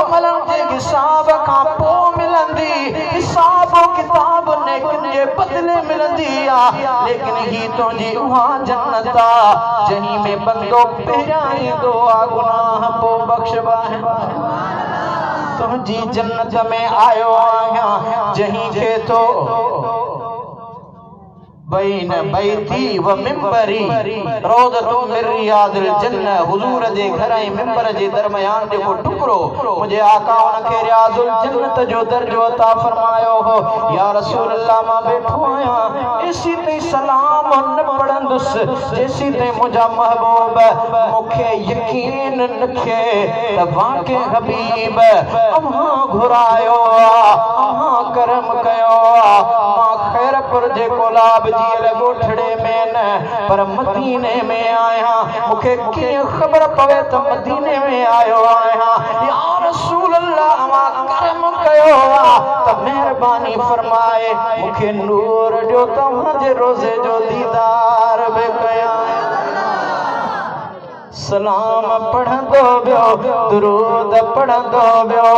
A: अमलन जे हिसाब खां पो मिलंदी हिसाब किताब ने के बदले मिलंदी आ लेकिन ही तो जी उहा जन्नत आ जही में बंदो पहराई दो आ गुनाह पो बख्शबा है तुझी जन्नत में आयो आया जही के तो बैन बैती व मिंबरी रौदतु मिर रियादिल जन्नह हुजूर जे घर ऐं मिंबर जे दरमियान जेको टुकरो मुझे आका उनखे रियाजुल जन्नत जो दर्जो अता फरमायो हो या रसूल अल्लाह मां बैठो आया इसी ते सलाम न पढ़ंदुस जैसी ते मुझा महबूब मुखे यकीन नखे त वाके हबीब अम्हा घुरायो अम्हा करम कयो मां खैरपुर जे कोलाब गोठड़े में न पर मदीने में आया मुखे के खबर पवे तो मदीने में आयो आया या रसूल अल्लाह मा करम कयो त मेहरबानी फरमाए मुखे नूर जो तव्हांजे रोज़े जो दीदार बे कया सलाम पढ़ंदो बियो दुरूद पढ़ंदो बियो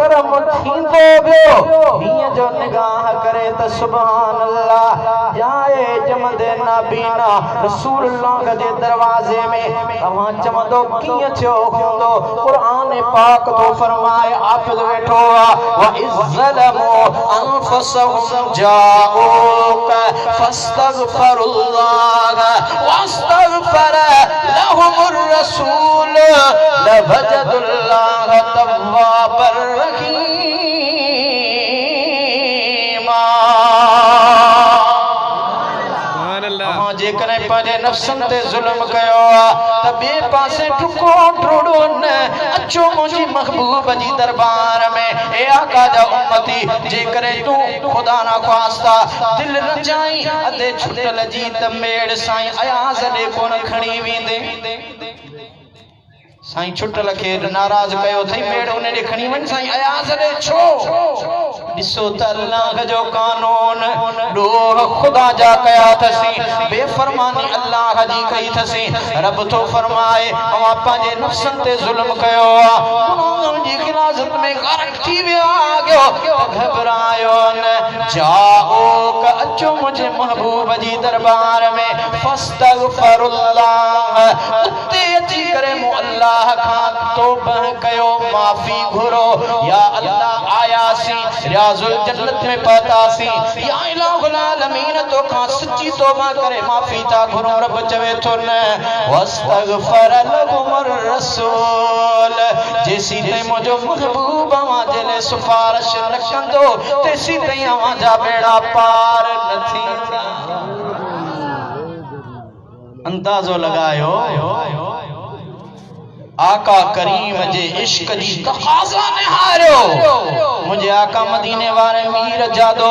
A: करम थींदो बियो हीअं जो निगाह करे त सुभान अल्लाह जाए जमदे नाबीना रसूलुल्लाह जे दरवाजे में तव्हां चवंदो कीअं थियो हूंदो क़ुरान पाक तो फरमाए हाफ़िज़ वेठो व इज़्ज़लमु अनफुसहुम जाऊक फस्तगफिरुल्लाह वस्तगफर लहुमुर रसूल लवजदुल्लाह तव्वाबर रहीमा सुभान अल्लाह जे करे पंहिंजे नफ़्सन ते ज़ुल्म कयो त ॿिए पासे टुको टुड़ो न अचो मुंहिंजी महबूब जी दरबार में ए आका जा उम्मती जेकरे तूं खुदा ना ख्वास्ता दिल रंजाई अदे छुटल जी त मेड़ साईं अयाज़ ॾे कोन खणी वेंदे साईं छुटल के नाराज कयो थई मेड़ उन ॾे खणी वञ साईं अयाज़ ॾे छो ॾिसो त अल्लाह जो कानून ॾोह खुदा जा कया थसी बेफरमानी अल्लाह जी कई थसी रब तो फरमाए अवां पंहिंजे नफ़्सन ते ज़ुल्म कयो गुनाहन जी गिलाज़त में गरक थी विया आगियो घबरायो न जाओ क अचो मुझे महबूब जी दरबार में फस्तगफिरुल्लाह उते अची करे मु अल्लाह खां तौबा कयो माफी घुरो या अल्लाह आयासी रियाजुल जन्नत में पहुतासी या इलाहुल आलमीन तो खां सच्ची तौबा करे माफी ता घुरो रब चवे थो न वस्तगफर लहुमुर रसूल जेसी ते मुझो महबूब वाजले सिफारिश न कंदो तेसी ते अवां जा बेड़ा पार न थींदा अंदाज़ो लगायो आका करीम जे इश्क जी तकाज़ा ने हारियो मुझे आका मदीने वाले मीर जादो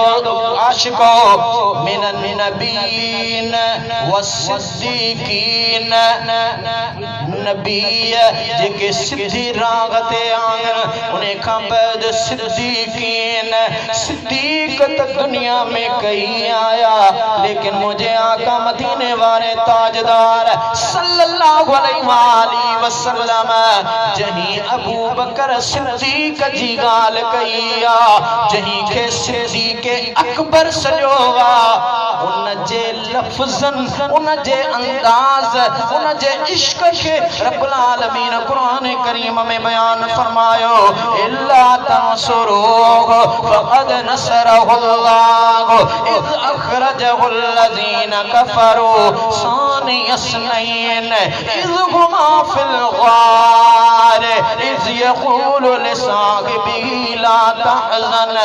A: आशिको मिनन नबीन व सिद्दीकीन नबी जेके सिद्धी राग ते आहिनि उन खां बाद सिद्दीकीन सिद्दीक त दुनिया में कई आया लेकिन मुझे आका मदीने वाले ताजदार सल्लल्लाहु अलैहि वसल्लम जही अबू बकर सिद्दीक जी गाल कई आ जही के सिद्दीक अकबर सजो वा उन जे लफ्ज़न उन जे अंदाज उन जे इश्क के रब्बुल आलमीन कुरान करीम में बयान फरमायो इल्ला तंसुरूहु फक़द नसरहुल्लाह इज़ अखरजहुल्लज़ीना कफरू सानी यसनैन इज़ हुमा फिल गार इज़ यक़ूलु लिसाहिबिही ला तहज़न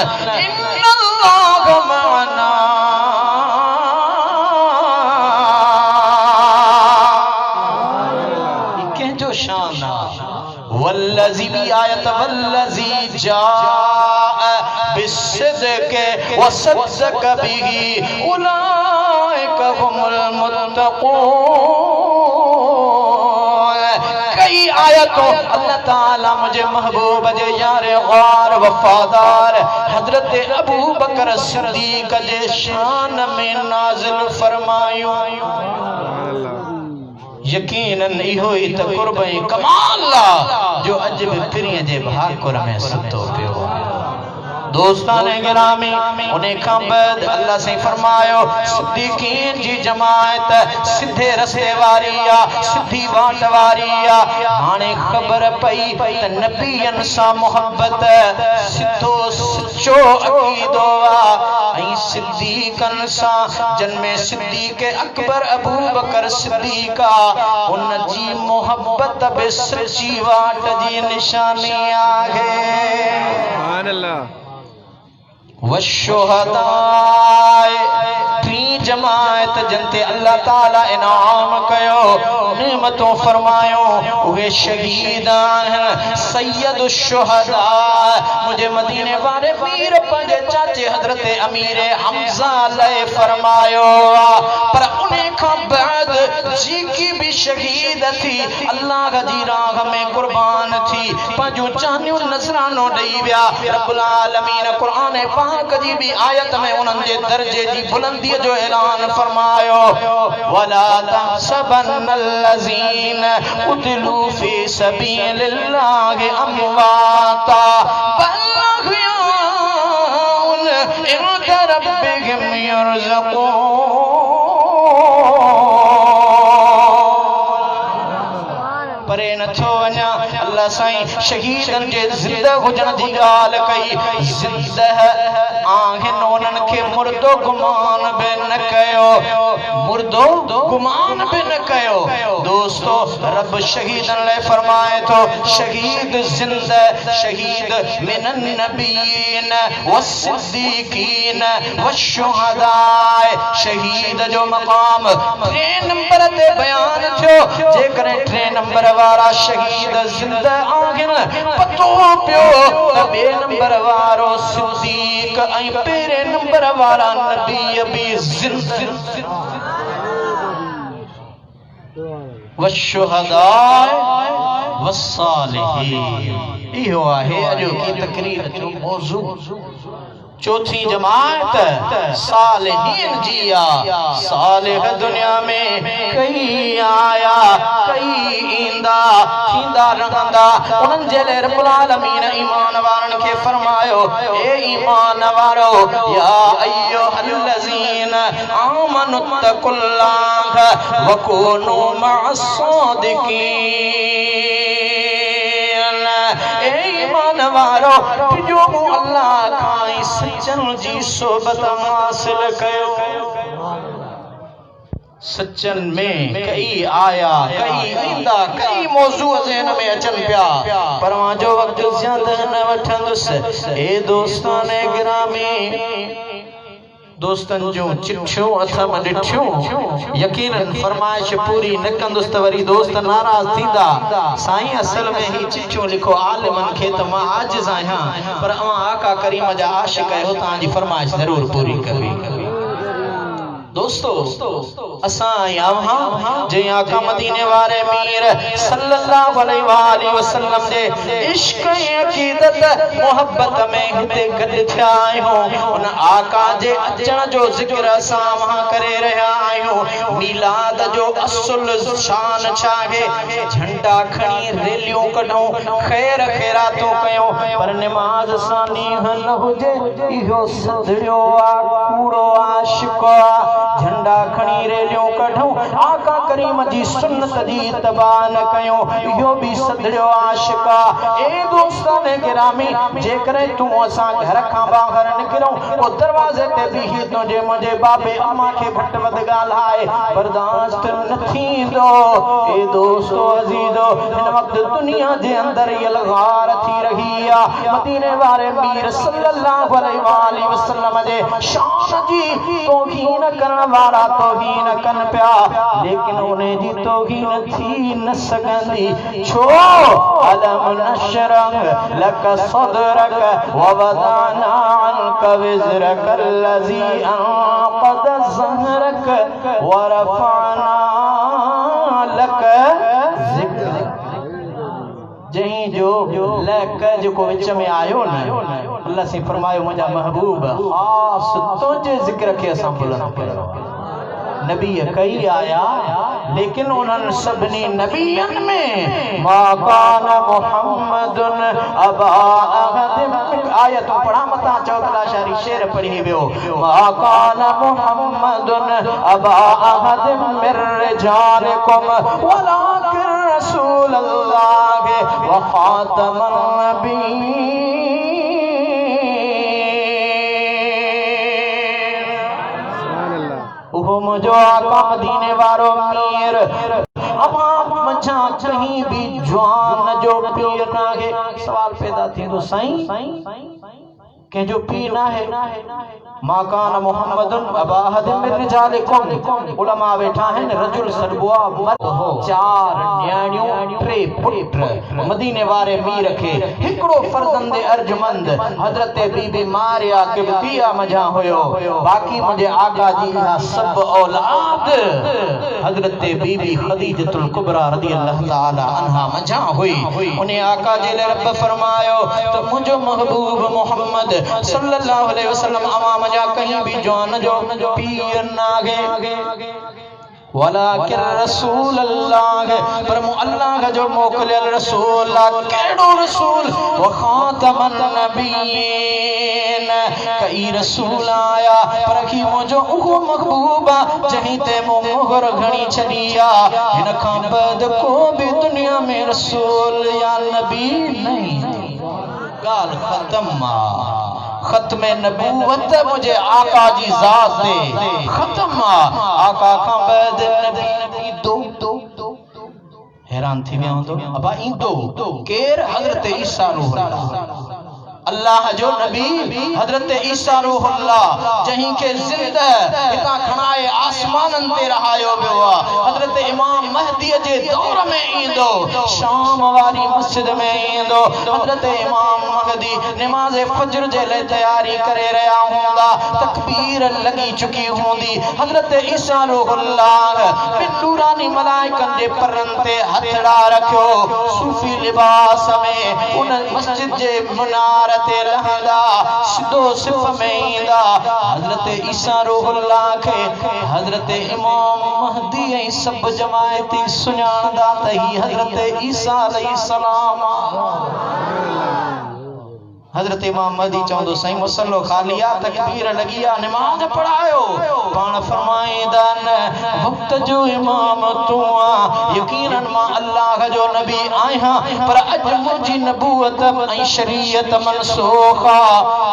A: इन्नल्लाह मअना वल्लज़ी भी आयत वल्लज़ी जाअ बिस्सिद्क़ व सद्दक़ बिही उलाइका हुमुल मुत्तक़ून कई आयतों अल्लाह ताला मुझे महबूब जे यारे गार वफादार हजरत अबू बकर सिद्दीक जे शान में नाज़िल फरमायो यकीनन इहो ही त कुर्बई कमाल जो अज भी फिरिय जे भाकुर में सुतो पियो दोस्तान गिरामी उन्हें खां बाद अल्लाह से फरमायो सिद्दीकीन जी जमात सीधे रस्ते वारी आ सीधी वाट वारी आ हाने खबर पई त नबियन सा मोहब्बत सिद्धो सच्चो अकीदो आ ऐं सिद्दीकन सा जन्मे सिद्दीक अकबर अबू बकर सिद्दीक उन जी मोहब्बत बे सच्ची वाट जी निशानी आहे सुभान अल्लाह वशुहदाए त्री जमात जनते अल्लाह ताला इनाम कयो नेमतों फरमायो वे शहीद हैं सैयद शुहदा मुझे मदीने वाले वीर पंजे चाचे हजरत अमीर हमजा ले फरमायो पर उन्हें का बाद जी की भी शहीद थी अल्लाह जी राह में कुर्बान थी पंजो चानियो नजरानो दई विया रब्बुल आलमीन कुरान पाक जी भी आयत में उन्हनि जे दर्जे जी बुलंदी जो ऐलान फरमायो वला तहसबन्नल्लज़ीन उतलू फी सबीलिल्लाहि अमवाता बल अहयाउन इंद रब्बिहिम युरज़क़ून परे नथो वञा अल्लाह साईं शहीदन जे जिंदा हुजण जी गाल कई जिंदा आहिन उन्हनि खे मुर्दो गुमान बि न कयो मुर्दो गुमान बि न कयो दोस्तो रब शहीदन लाइ फरमाए तो शहीद जिंदा शहीद मिनन नबीन वस्सिद्दीकीन वशुहदाए शहीद जो मकाम 3 नंबर ते बयान थियो जेकर 3 नंबर वारा शहीद जिंदा आहिन पतो पियो त 2 नंबर वारो सिद्दीक ऐं पहिरें नंबर वारा नबी भी जिंदा वशुहदाए वस्सालिहीन इहो आहे अॼु की तकरीर जो मौजू चौथी जमात सालिहीन जिया सालिह दुनिया में कई आया कई इंदा थींदा रहंदा उन्हनि जे लाइ रब्बुल आलमीन ईमान वारनि खे फरमायो ए ईमान वारो या अय्युहल्लज़ीन आमनु तक़ुल्लाह वकुनू मअस्सादिकीन ए ईमान वारो जो अल्लाह खां सच्चन जी सोबत हासिल कयो सच्चन में कई आया कई इंदा कई मौजू ज़हन में अचन पिया पर मां जो वक्त ज्यादा न वठंदुसि ए दोस्तान गिरामी दोस्तन जो चिट्ठियों अथम ॾिठियूं यकीनन फरमाइश पूरी न कंदुसि त वरी दोस्त नाराज थींदा साईं असल में ही चिट्ठियों लिखो आलिमन खे त मां आजिज़ आहियां पर अवां आका करीम जा आशिक़ आहियो तव्हांजी फरमाइश ज़रूर पूरी करवी दोस्तो असां यहाँ जे आका मदीने वारे मीर सल्लल्लाहु अलैहि वसल्लम जे इश्क अकीदत मोहब्बत में हिते गद थिया आहियूं उन आका जे अचण जो ज़िक्र असां वहां करे रहिया आहियूं मीलाद जो असुल शान छा आहे झंडा खणी रैलियूं कढूं ख़ैर ख़ैरातूं कयूं पर नमाज सां नीह न हुजे इहो सदड़ियो आ कूड़ो आशिक़ झंडा खणी रैलियूं कढूं आका करीम जी सुन्नत जी तबाह न कयूं इहो भी सदड़ियो आशिक़ ए दोस्तान गिरामी जेकर तूं असां घर खां ॿाहिर निकिरूं पोइ दरवाज़े ते बीही तुंहिंजे मुंहिंजे बाबे अम्मा खे घटि वधि ॻाल्हाए बर्दाश्त न थींदो ए दोस्तो अज़ीज़ो हिन वक़्त दुनिया जे अंदर यलगार थी रही आहे मदीने वारे मीर सल्लल्लाहु अलैहि वसल्लम जे शान जी तौहीन करण वारा तौहीन कन पिया लेकिन उन्हें जी तौहीन थी न सघंदी छो अलम नशरह लक सदरक ववदाना अन्क विज़रक अल्लज़ी अनक़द ज़हरक वरफ़अना लक ज़िक्रक जहीं जो लक जो विच में आयो न अल्लाह से फरमायो मुंहिंजा महबूब खास तुंहिंजे ज़िक्र खे असां बुलंद कयो नबी कई आया लेकिन उन्हनि सभिनी नबियन में मा कान मुहम्मदुन अबा अहद आयत पढ़ा मता चौथला शारी शेर पढ़ी वियो मा कान मुहम्मदुन अबा अहद मिर रिजालिकुम वलाकिन रसूलल्लाह व खातमन नबीय्यीन उहो मुझो आका मदीने वारो मीर अमाम मचा कहीं भी जवान जो पीर ना है सवाल पैदा थी तो साईं के जो पीर ना है माकान मोहम्मदुन अबा अहद मिन रिजालिकुम उलमा बैठा है रजुल सरबुआ मर्द हो 4 न्याणियों 3 पुत्र मदीने वारे मीर के हिकड़ो फर्जंद अर्जमंद हजरत बीबी मारिया के पिया मजा होयो बाकी मुझे आका जी का सब औलाद हजरत बीबी खदीजतुल कुबरा रदियल्लाहु ताला अन्हा मजा हुई उन्हें आका जी ने रब फरमायो तो मुझो महबूब मोहम्मद सल्लल्लाहु अलैहि वसल्लम अमा मजा कहीं भी जान जो पीर ना गे वलाकिन रसूल अल्लाह पर अल्लाह जो मोकलियल रसूल केड़ो रसूल व खातमन नबीन कई रसूल आया पर की मुझो उहो महबूबा जहीं ते मोहर घणी छड़िया इन खां बाद को भी दुनिया में रसूल या नबी नहीं गाल खत्म खत्म नबूवत मुझे आका जी जात दे खत्म आका का बाद नबी दो हैरान थी विया हूंदो अबा ईंदो केर हजरत ईसा रूहुल्लाह अल्लाह जो नबी हजरत ईसा रूहुल्लाह जहीं के जिंदा इता खणाए आसमानन ते रहायो बियो हजरत इमाम महदी जे दौर में ईंदो शाम वाली मस्जिद में ईंदो हजरत इमाम महदी नमाज फजर जे ले तैयारी करे रहा होंदा तकबीर लगी चुकी होंदी हजरत ईसा रूहुल्लाह नूरानी मलाइकन जे परन ते हथड़ा रखियो सूफी लिबास में उन मस्जिद जे मुनार ते लहंदा सिद्धो सिफ में ईंदा हजरत ईसा रूहुल्लाह के हजरत इमाम महदी ऐं सब जमायती सुञाणदा त ही हजरत ईसा अलैहिस्सलाम हजरत इमाम महदी चौंदो सही मुसल्लो खालिया तकबीर लगिया नमाज पढ़ायो पान फरमाईंदा न वक्त जो इमाम तू यकीनन मां अल्लाह जो नबी आया पर अज मुझी नबूवत ऐं शरीयत मनसूखा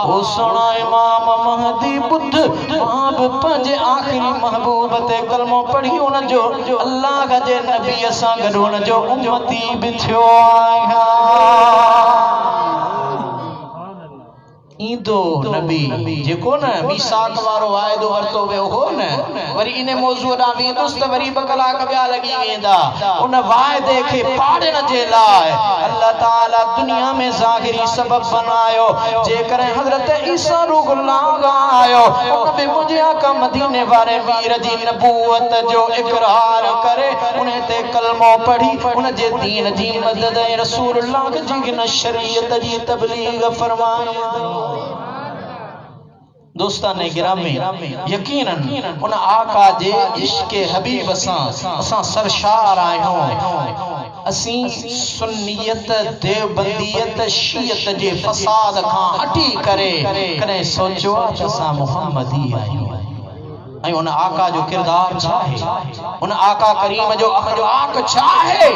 A: ओ सुना इमाम महदी बुद्ध मां भी पंहिंजे आखिरी महबूब ते कलमो पढ़ी उन जो अल्लाह जे नबी सां गॾु उन जो उम्मती भी थियो आया ईंदो नबी जेको न मीसाक वारो वायदो वरतो वियो हो न वरी इन मौजू ॾां वेंदुसि त वरी 2 कलाक ॿिया लॻी वेंदा उन वायदे खे पाड़ण जे लाइ अल्लाह ताला दुनिया में ज़ाहिरी सबब बनायो जेकर हजरत ईसा रूहुल्लाह आयो उन बि मुंहिंजे आका मदीने वारे मीर जी नबूवत जो इकरार करे उन ते कलमो पढ़ी उन जे दीन जी मदद ऐं रसूलुल्लाह जी हिन शरीयत जी तबलीग फरमाई दोस्ताने गिरामी यकीनन उन आका जे इश्क हबीब असां सरशार आहियूं असी सुन्नियत देवबंदियत शियत जे फसाद खां हटी करे कने सोचो त असां मुहम्मदी आहियूं ऐं उन आका जो किरदार छा है उन आका करीम जो अखलाक छा है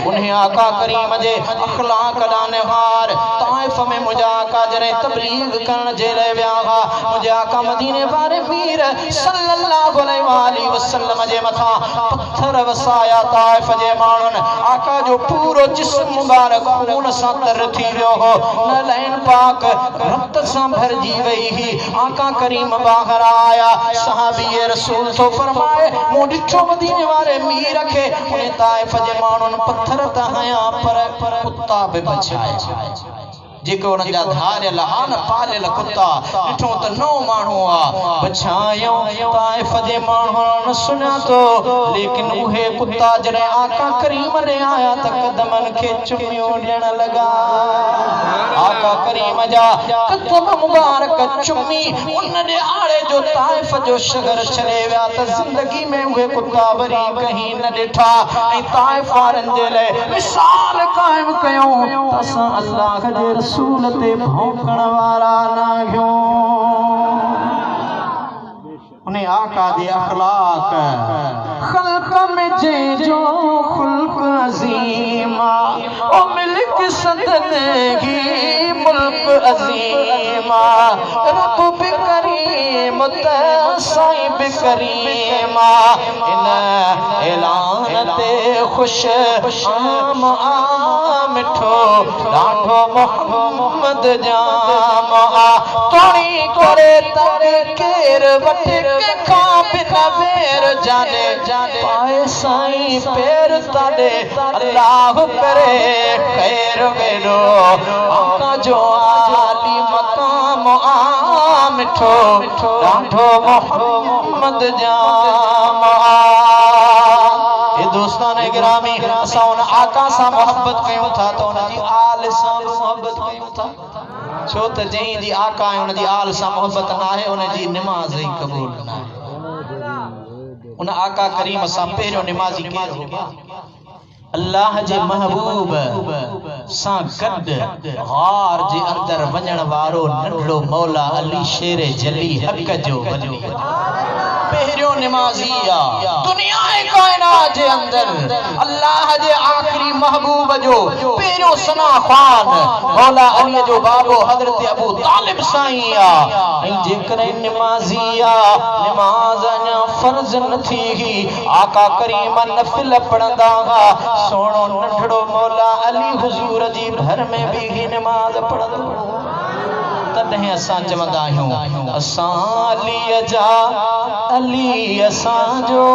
A: उन आका करीम जे अखलाक ॾाने हार ताइफ में मुंहिंजा आका जॾहिं तबलीग करण जे लाइ विया हुआ मुंहिंजा आका मदीने वारे मीर सल्लल्लाहु अलैहि वसल्लम जे मथां पत्थर वसाया ताइफ जे माण्हुनि आका जो पूरो जिस्म मुबारक खून सां तर थी वियो हो न लैन पाक रत सां भरजी वई ही आका करीम ॿाहिरि आया सहाबी रसूल तो फरमाए मूं ॾिठो मदीने वारे मीर खे उन ताइफ जे माण्हुनि पत्थर त हया पर कुत्ता बि बचाया जेको उन जा धारियल आन पालियल कुत्ता ॾिठो त नौ माण्हू बचायो ताइफ जे माण्हुनि सुञा तो लेकिन उहे कुत्ता जॾहिं आका करीम ॾे आया त कदमनि खे चुमियो ॾियण लॻा आका करीम जा कदम मुबारक चुमी उन ॾे आड़े जो ताइफ जो शहर छॾे विया त ज़िंदगी में उहे कुत्ता वरी कहीं न ॾिठा ऐं ताइफ वारनि जे लाइ मिसाल क़ाइम कयूं त असां अल्लाह जे रसूल ते भौंकण वारा नाहियूं उन आका जे अखलाक खल्क में जो खुल्क अजीमा ओ मिल्क सदनगी मुल्क अजीमा रब भी करीम साईं भी करीमा इन ऐलान ते खुश आम मिठो ॾाढो मोहम्मद जाम तोड़ी करे तरे केर वटे के खां बिना वेर जाने पाए साईं पैर ताड़े अल्लाह करे खैर वेरो आका जो आली मकाम मिठो ॾाढो मोहम्मद जाम दोस्ताने गिरामी असां उन आका सां मोहब्बत कयूं था तो उन जी आल सां मोहब्बत कयूं था छो त जहीं जी आका है उन जी आल सां मोहब्बत ना है उन जी नमाज ही कबूल ना है उन आका करीम सां पहिरियों निमाज़ी केर हो? अल्लाह जे महबूब सां गॾु गार जे अंदर वञण वारो नंढड़ो मौला अली शेर जली हक़ जो वली पहिरियों निमाज़ी आ। दुनिया कायनात जे अंदर अल्लाह जे आखिरी महबूब जो पहिरियों सना ख़ान मौला अली जो बाबो हज़रत अबू तालिब साईं आ। ऐं जेकॾहिं निमाज़ी आ, निमाज़ अञा फर्ज़ न थी, आका करीम नफ़िल पढ़ंदा हुआ, सोनो नंढड़ो मौला अली हुजूर जी घर में भी ही नमाज पढ़ंदो। तॾहिं असां चवंदा आहियूं असां अली जा अली असांजो,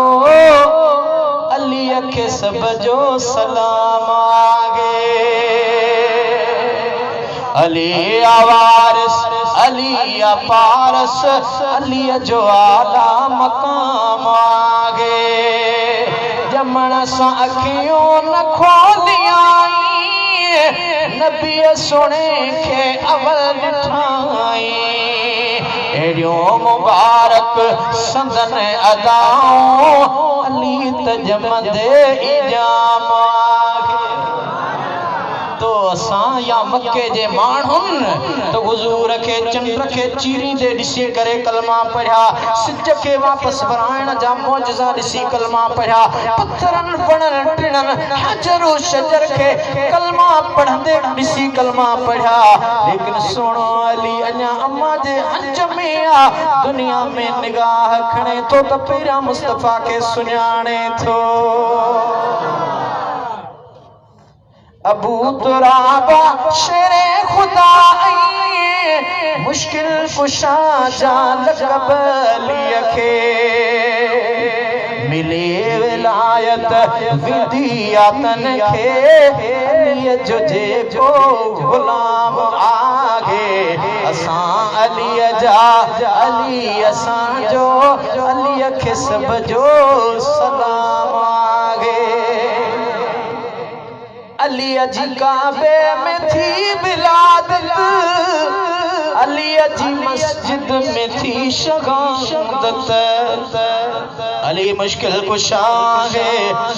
A: अली खे सब जो सलाम आगे। अली आवारिस अली पारस, अली जो आला मकाम आगे। जमण सां अखियों न खोलियाई, नबी सोने के अवल ठाई। एड़ियों मुबारक संदन अदाओं, अली तजमदे इजाम तो असां या मक्के जे माण्हुन तो हुजूर के चंद्र के चीरी दे ॾिसी करे कलमा पढ़िया, सिज के वापस बराइण जा मौजज़ा ॾिसी कलमा पढ़िया, पत्थरन वणन टिणन हजरो शजर के कलमा पढ़ंदे ॾिसी कलमा पढ़िया। लेकिन सोनो अली अञा अम्मा जे हंज में आ, दुनिया में निगाह खणे तो त पहिरियां मुस्तफा के सुञाणे थो। अबू तुराबा शेरे खुदा मुश्किल कुशा जा लक़ब अली खे मिले विलायत विदियातन खे। अली जो जेको गुलाम आगे, असां अली जा अली असांजो, अली खे सब जो सलाम आगे। अली जी काबे में थी बिलादत, अली जी मस्जिद में थी शहादत। अली मुश्किल कुशा है,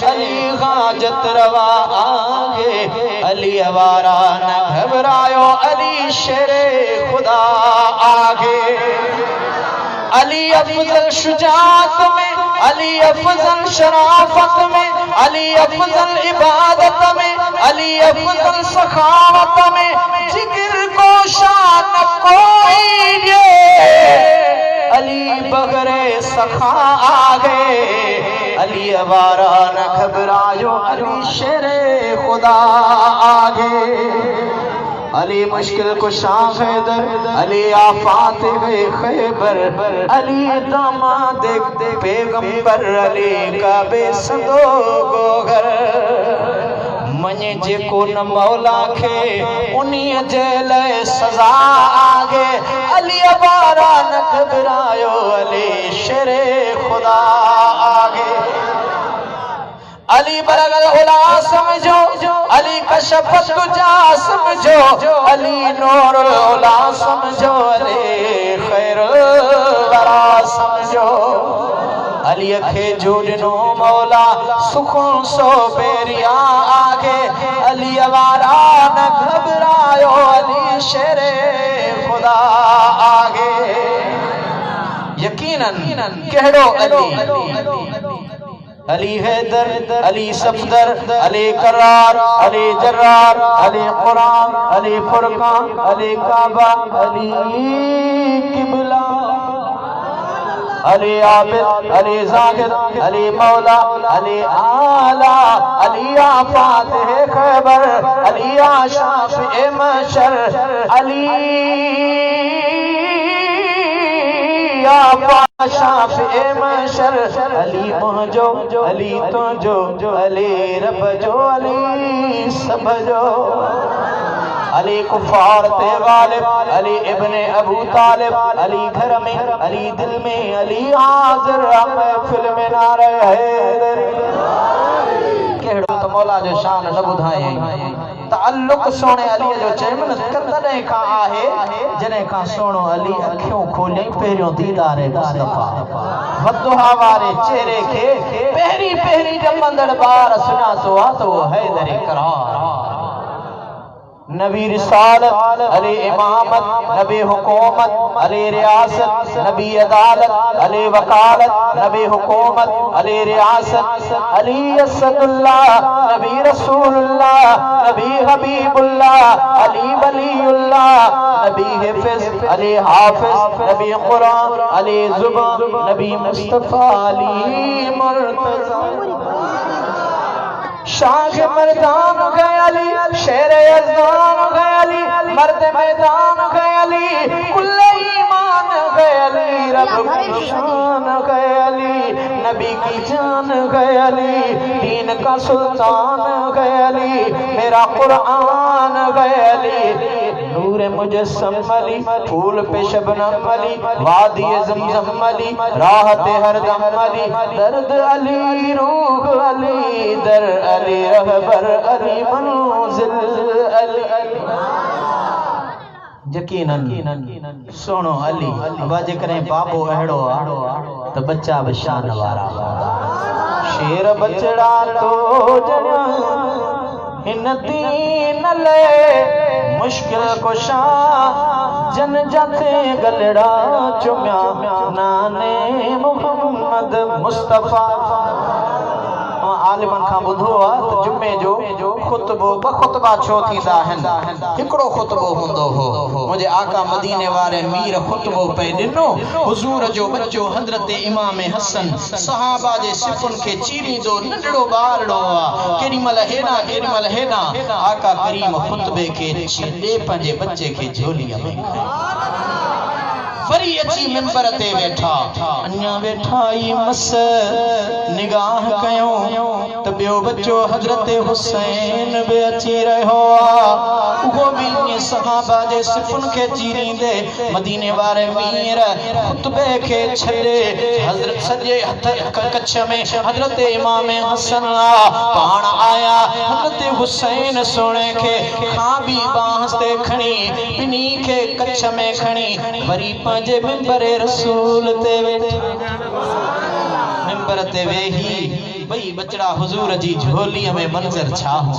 A: अली हाजत रवा आगे। अली आवारा न घबरायो, अली शेरे खुदा आगे। अली अफजल शुजात में, अली अफजल शराफत में, अली अफजल इबादत में, अली अफजल सखावत में, जिक्र को शान कोई ये, अली बगरे सखा आगे। अली अवारा न घबरायो, अली शेरे खुदा आगे। अली मुश्किल कुशा हैदर, अली आफात खैबर, अली दामाद पैगंबर, अली काबे सदो गोगर। मने जेको न मौला खे उन्हीं जे लाइ सज़ा आगे। अली अवारा न घबरायो, अली शेरे खुदा आगे। अली बरगल उला समझो, अली कशफत तुजा समझो, अली नूरुल उला समझो, अली खैरुल वरा समझो। अली खे जोड़नो मौला सुखों सो बेरिया आगे। अली अवारा न घबरायो, अली शेरे खुदा आगे। यकीनन केड़ो अली? अली हैदर, अली सफदर, अली करार, अली जर्रार, अली कुरान, अली फुरकान, अली काबा, अली किबला, अली आबिद, अली जाहिद, अली मौला, अली आला, अली आफात खैबर, अली आशाफ महशर, अली शाफ महशर। अली मुंहिंजो, अली तुंहिंजो, अली रब जो, अली सब जो। अली कुफार ते गालिब, अली इब्ने अबू तालिब, अली घर में, अली दिल में, अली हाजिर महफिल में नारे हैदर। केड़ो त मौला जो शान न ॿुधाए। ताल्लुक सोने अली जो चेमन कतने का आहे जने का सोनो अली अखियों खोले पेरियों दीदारे मुस्तफा वदुहा वारे चेहरे के पहरी पहरी जमंदड़ बार सुना तो हैदर करार नबी रिसालत अली इमामत नबी हुकूमत अली रियासत नबी अदालत अली वकालत नबी हुकूमत अली रियासत अली असदुल्लाह नबी रसूलुल्लाह नबी हबीबुल्लाह अली वलीउल्लाह नबी हिफिज अली हाफिज नबी कुरान अली जुबान नबी मुस्तफा अली मुर्तजा शाह मर्दान गए अली शेर यज़दान गए अली मर्द मैदान गए अली कुल्ले ईमान गए अली रब की शान गए अली नबी की जान गए अली दीन का सुल्तान गए अली मेरा कुरान गए अली नूर मुजस्सम अली फूल पे शबनम अली वादी ज़मज़म अली राहत हरदम अली दर्द अली रूह अली दर अली रहबर अली मंजिल अली यकीनन सुनो अली अब जेकॾहिं बाबो अहिड़ो आहे त बच्चा बि शान वारा शेर बचड़ा तो ॼणा हिन दीन ले मुश्किल कुशा जन जाते गलड़ा चुम्या नाने मुहम्मद मुस्तफा आलिमन खां ॿुधो आहे त जुमे जो खुतबो ब खुतबा छो थींदा आहिनि हिकिड़ो खुतबो हूंदो हो मुंहिंजे आका मदीने वारे मीर खुतबो पे ॾिनो हुज़ूर जो बच्चो हज़रत इमाम हसन सहाबा जे सिफ़ुनि खे चीरींदो नंढड़ो ॿारड़ो आहे केॾीमहिल हेॾां आका करीम खुतबे खे ॾे पंहिंजे बच्चे खे झोलीअ में वरी अची मिंबर ते वेठा अन्या वेठा ई मस निगाह कयो त ॿियो बच्चो हज़रत हुसैन बि अची रहियो आहे उहो बि सहाबा जे सिफ़ुनि खे चीरींदे मदीने वारे मीर खुतबे खे छॾे हज़रत सॼे हथ कच्छ में हज़रत इमाम हसन पाण आया हज़रत हुसैन सोणे खे खाबी बांस ते खणी ॿिन्ही खे कच्छ में खणी वरी पंहिंजे मिंबर रसूल ते वेठे मिंबर ते वेही भई बचड़ा हुजूर जी झोलीअ में मंज़र छा हो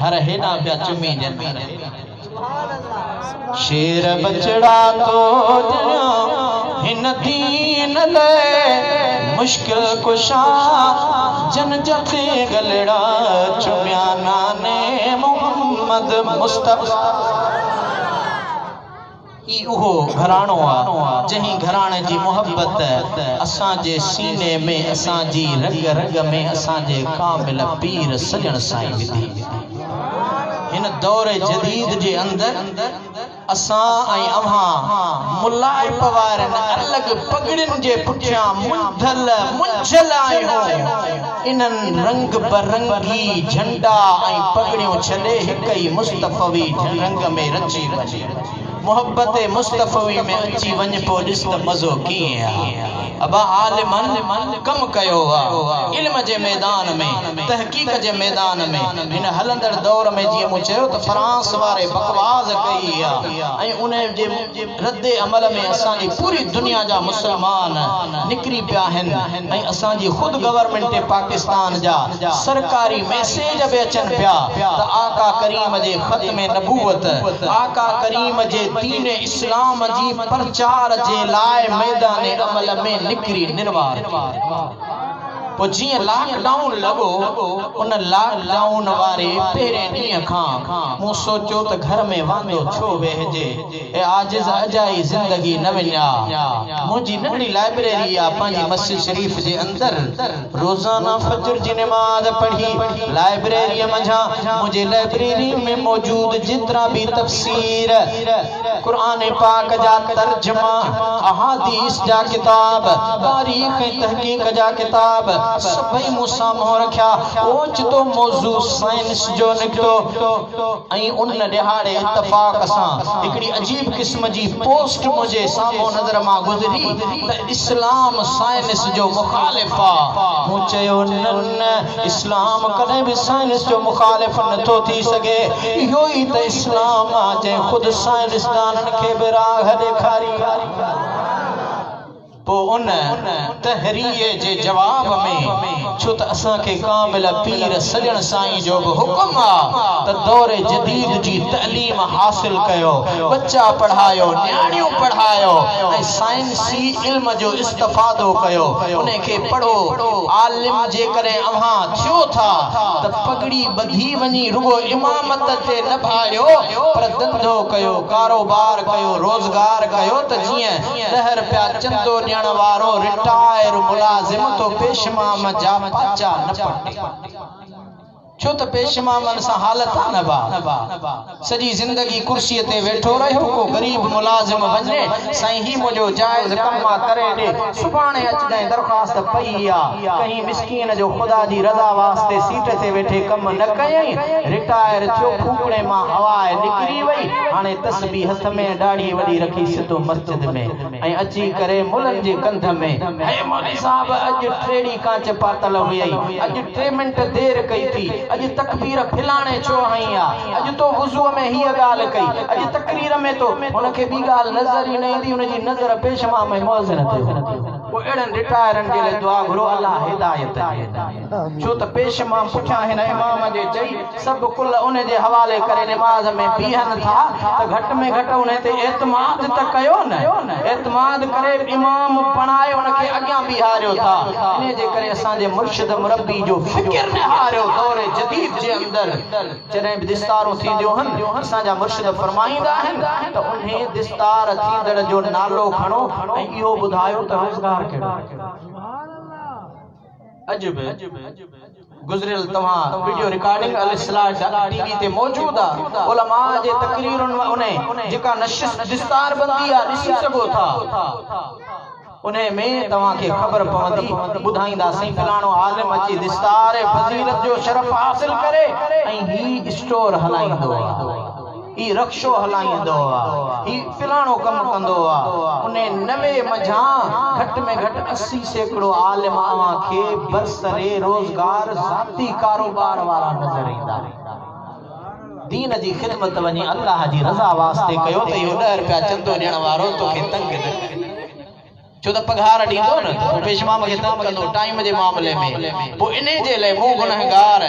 A: हर हेॾां पिया चुमी ॼनि शेर बचड़ा तो ॼणा हिन दीन ले मुश्किल कुशा जन जथे गलड़ा चुम्या नाने मुहम्मद मुस्तफा ई उहो घराणो आहे जंहिं घराणे जी मोहब्बत असांजे सीने में असांजी रग रग में असांजे कामिल पीर सजण साईं विधी हिन दौर जदीद जे अंदर असां ऐं अव्हां मुलाइब वारनि अलॻि पगड़ियुनि जे पुठियां मुंझल आहियूं इन्हनि रंग बरंगी झंडा ऐं पगड़ियूं छॾे हिक ई मुस्तफ़वी रंग में रची वञे मोहब्बत मुस्तफ़वी में अची वञ पोइ ॾिस त मज़ो कीअं आहे अबा आलिमन कम कयो आहे इल्म जे मैदान में तहक़ीक़ जे मैदान में हिन हलंदड़ दौर में जीअं मूं चयो त फ्रांस वारे बकवास कई आहे ऐं उन जे रद्द अमल में असांजी पूरी दुनिया जा मुसलमान निकिरी पिया आहिनि ऐं असांजी ख़ुदि गवर्नमेंट पाकिस्तान जा सरकारी मैसेज बि अचनि पिया त आका करीम जे ख़त्म नबूवत आका करीम जे दीन इस्लाम जी प्रचार जे लाइ मैदान अमल में निकरी निर्वार पो जीअं लॉकडाउन लॻो उन लॉकडाउन वारे पहिरें ॾींहं खां मूं सोचियो त घर में वांदो छो वेहजे ए आजिज़ अजाई ज़िंदगी न वञा मुंहिंजी नंढी लाइब्रेरी आहे पंहिंजी मस्जिद शरीफ़ जे अंदर रोज़ाना फजर जी नमाज़ पढ़ी लाइब्रेरी मंझां मुंहिंजे लाइब्रेरी में मौजूद जेतिरा भी तफसीर कुरान पाक जा तर्जुमा अहादीस जा किताब तारीख़ ऐं तहक़ीक़ जा किताब सभई मूसा मोह रखिया ओचितो मौजू साइंस जो निकतो ऐं उन दिहाड़े इत्तफाक सां हिकड़ी अजीब किस्म जी पोस्ट मुझे सामो नजर मां गुजरी त इस्लाम साइंस जो मुखालिफ आ। मूं चयो न इस्लाम कदे भी साइंस जो मुखालिफ नथो थी सके। इहो ई त इस्लाम आ जे खुद साइंसदान के भी राह ॾेखारी। पो उन तहरीए जे जवाब में छो त असां के कामिल पीर सजण साईं जो भी हुक्म आ त दौरे जदीद जी तालीम हासिल कयो, बच्चा पढ़ायो, न्याणियों पढ़ायो ऐं साइंसी इल्म जो इस्तिफादो कयो। उन्हें के पढ़ो। आलिम जे करे अव्हां थियो था त पगड़ी बधी वनी रुगो इमामत ते न भाड़ियो पर धंधो कयो, कारोबार कयो, रोजगार कयो त जिए 10 रुपया चंदो वारो रिटायर मुलाजिम तो पेशमाम जा पाचा न पटे। छो त पेशमामन सा हालत न बा सजी जिंदगी कुर्सी ते वेठो रहो को गरीब मुलाजिम वने साईं ही मुजो जायज कमा करे दे सुभाणे अच जाए दरखास्त पई आ कहीं मिस्कीन जो खुदा जी रजा वास्ते सीट ते वेठे कम न कयई रिटायर थियो फूकड़े मां हवा निकरी वई हाने तस्बीह हथ में दाढ़ी वडी रखी सिधो मस्जिद में ऐं अची करे मुलन जे कंध में ऐ मौलवी साहब अज ट्रेडी कांच पातल हुई अज 3 मिनट देर कई थी अज तकबीर फिलाने छो हई आ अज तो वुजू में ही गाल कई अज तकरीर में तो उनके बी गाल नजर ही नहीं दी उनकी नजर पेशमा में मौजन थे वो एडन रिटायरन के लिए दुआ घुरो अल्लाह हिदायत छो त पेशमा पुछा है इमाम जे चई सब कुल उन जे हवाले करे नमाज में बीहन था त घट में घट उन ते एतमाद त कयो न एतमाद करे इमाम बनाए उनके अग्या बिहारियो था इने जे करे असा जे मुर्शिद मुरब्बी जो फिक्र न हारियो दौरे जदीद जे अंदर जने दिस्तारो थी दियो हन असा जा मुर्शिद फरमाईंदा हन त उन्हें दिस्तार थींदड़ जो नालो खणो ऐं इहो बुधायो त रोजगार केड़ो अजब गुजरियल तवा वीडियो रिकॉर्डिंग अल स्लाइड टीवी ते मौजूद आ उलमा जे तकरीरुन उन्हें जेका नशिश दिस्तार बंदी आ दिसी सको था उन्हें में तवा के खबर पवंदी बुधाईंदा सही फलाणो आलिम अची दिस्तार फजीलत जो शरफ हासिल करे ऐं ही स्टोर हलाइंदो ई रक्षो हलाइंदो ई फिलाणो कम कंदो उन्हें 90 मझा घट में घट 80 सैकड़ो आलिम आवा के बरसरे रोजगार जाती कारोबार वाला नजर ईंदा दीन जी खिदमत वनी अल्लाह जी रजा वास्ते कयो त यो 10 रुपया चंदो ॾियण वारो तोखे तंग न छो त पगार ॾींदो न तो पेशमाम खे तंग कंदो टाइम जे मामले में पो इने जे ले मु गुनहगार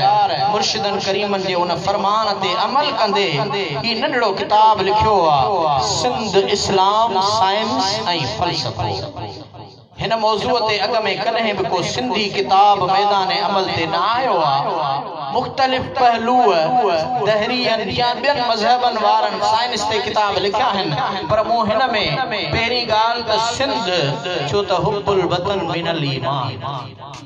A: मुर्शिदन करीमन जे उन फरमान ते अमल कंदे ई नंढड़ो किताब लिखियो आ सिंध इस्लाम साइंस ऐं फलसफो हिन मौजूअ ते अग में कदे भी को सिंधी किताब मैदान अमल ते न आयो आ मुख्तलिफ पहलू दहरियन या बिन मजहबन वारन साइंस ते किताब लिखा हन पर मु हिन में पहरी गाल त सिंध छो त हुब्बुल वतन मिनल ईमान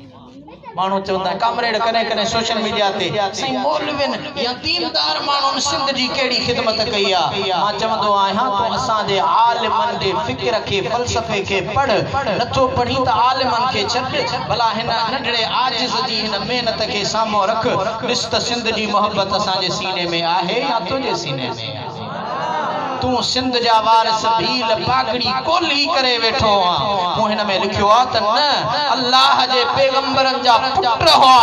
A: मानो चवंदा कामरेड कने कने सोशल मीडिया ते सही मौलविन या दीनदार मानुन सिंध जी केड़ी खिदमत कई आ मां चवंदो आहियां तो असा जे आलिमन जे फिक्र के फलसफे के पढ़ नथो पढ़ी त आलिमन के छड भला हिन नंढड़े आजिज जी हिन मेहनत के सामो रख ॾिस त सिंध जी मोहब्बत असा जे सीने में आहे या तुझे सीने में तू सिंध जा वारिस भील पागड़ी कोली करे वेठो आ मु हिन में लिखियो आ त न अल्लाह जे पैगंबरन जा पुट हुआ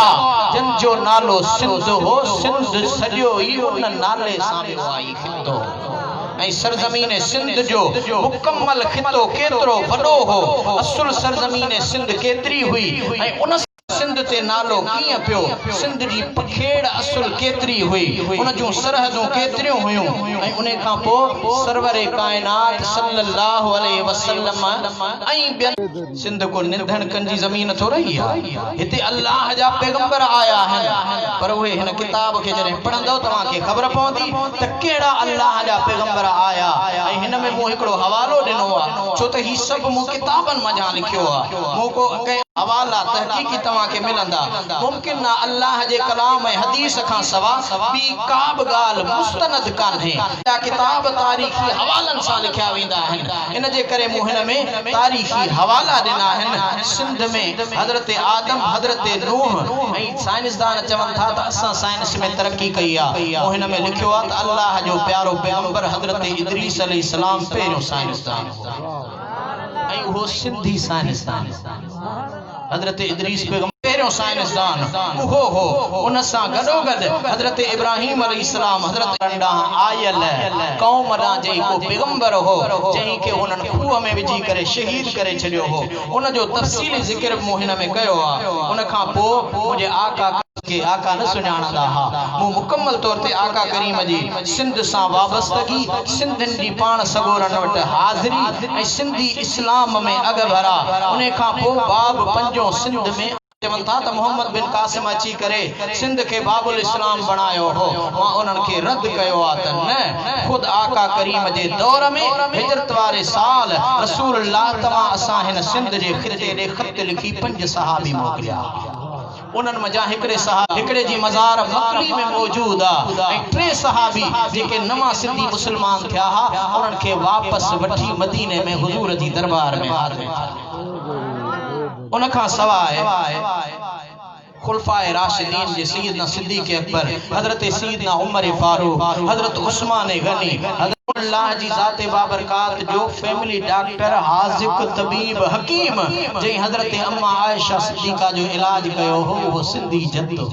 A: जिन जो नालो सिंध हो सिंध सॼो ई उन नाले सां आई खितो ऐं सरजमीन सिंध जो मुकम्मल खितो केतिरो वॾो हो असुल सरजमीन सिंध केतिरी हुई ऐं उन सिंध ते नालो कियां पियो सिंध जी पखेड़ असुल केतरी हुई उन जो सरहदों केतरियों हुयूं ऐं उन खां पोइ सरवरे कायनात सल्लल्लाहु अलैहि वसल्लम ऐं सिंध को निधन कंजी ज़मीन थो रही आहे हिते अल्लाह जा पैगंबर आया आहिनि पर उहे हिन किताब खे जॾहिं पढ़ंदो तव्हां खे ख़बर पवंदी त कहिड़ा अल्लाह जा पैगंबर आया ऐं हिन में मूं हिकिड़ो हवालो ॾिनो आहे छो त ही सभु मूं किताबनि मां लिखियो आहे मूं को
B: हवाला तहकीकी तवा के मिलंदा मुमकिन ना अल्लाह जे कलाम ऐं हदीस खां सवा बी का बि ॻाल्हि मुस्तनद कान्हे किताब तारीख़ी हवालन सां लिखिया वेंदा आहिनि इन जे करे मूं हिन में तारीख़ी हवाला ॾिना आहिनि सिंध में हज़रत आदम हज़रत नूह ऐं साइंसदान चवनि था त असां साइंस में तरक्की कई आहे मूं हिन में लिखियो आहे त अल्लाह जो प्यारो पैगंबर हज़रत इदरीस अलैहिस्सलाम पहिरियों साइंसदान ऐं उहो सिंधी साइंसदान हज़रत इदरीस पैगंबर पहिरियों साइंसदान उहो हो उन सां गॾोगॾु हज़रत इब्राहिम अलैहिस्सलाम हज़रत ॾांहुं आयल क़ौम ॾांहुं जेको को पैगंबर हो जंहिंखे उन्हनि खूह में विझी करे शहीद करे छॾियो हो उन जो तफ़सीली ज़िक्र मूं हिन में कयो आहे उन खां पोइ मुंहिंजे आका के आका न सुञाणंदा हा मूं मुकम्मल तौर ते आका करीम जी सिंध सां वाबस्तगी सिंधियुनि जी पाण सगोरन वटि हाज़िरी ऐं सिंधी इस्लाम में अॻ भरा उन खां पोइ बाब पंजो सिंध में चवनि था त मोहम्मद बिन कासिम अची करे सिंध के बाबुल इस्लाम बणायो हो मां उन्हनि खे रद्द कयो आहे त न खुद आका करीम जे दौर में हिजरत वारे साल रसूलुल्लाह तव्हां असां हिन सिंध जे ख़िते ॾे ख़त लिखी 5 सहाबी मोकिलिया उन्हनि मजा हिकड़े जी मज़ार मकली में मौजूद आहे ऐं 3 सहाबी जेके नवां सिंधी मुस्लमान थिया हा उन्हनि खे वापस वठी मदीने में हुजूर जी दरबार में हाज़िर उन खां सवाइ खुलफाए राशिदीन जे सैयदना सिद्दीक़ अकबर हज़रत सैयदना उमर फारूक हज़रत उस्मान गनी अल्लाह जी ज़ात बाबरकात जो फैमिली डॉक्टर हाजिक तबीब हकीम जै हज़रत अम्मा आयशा सिद्दीक़ा जो इलाज कयो हो वो सिंधी जद्दो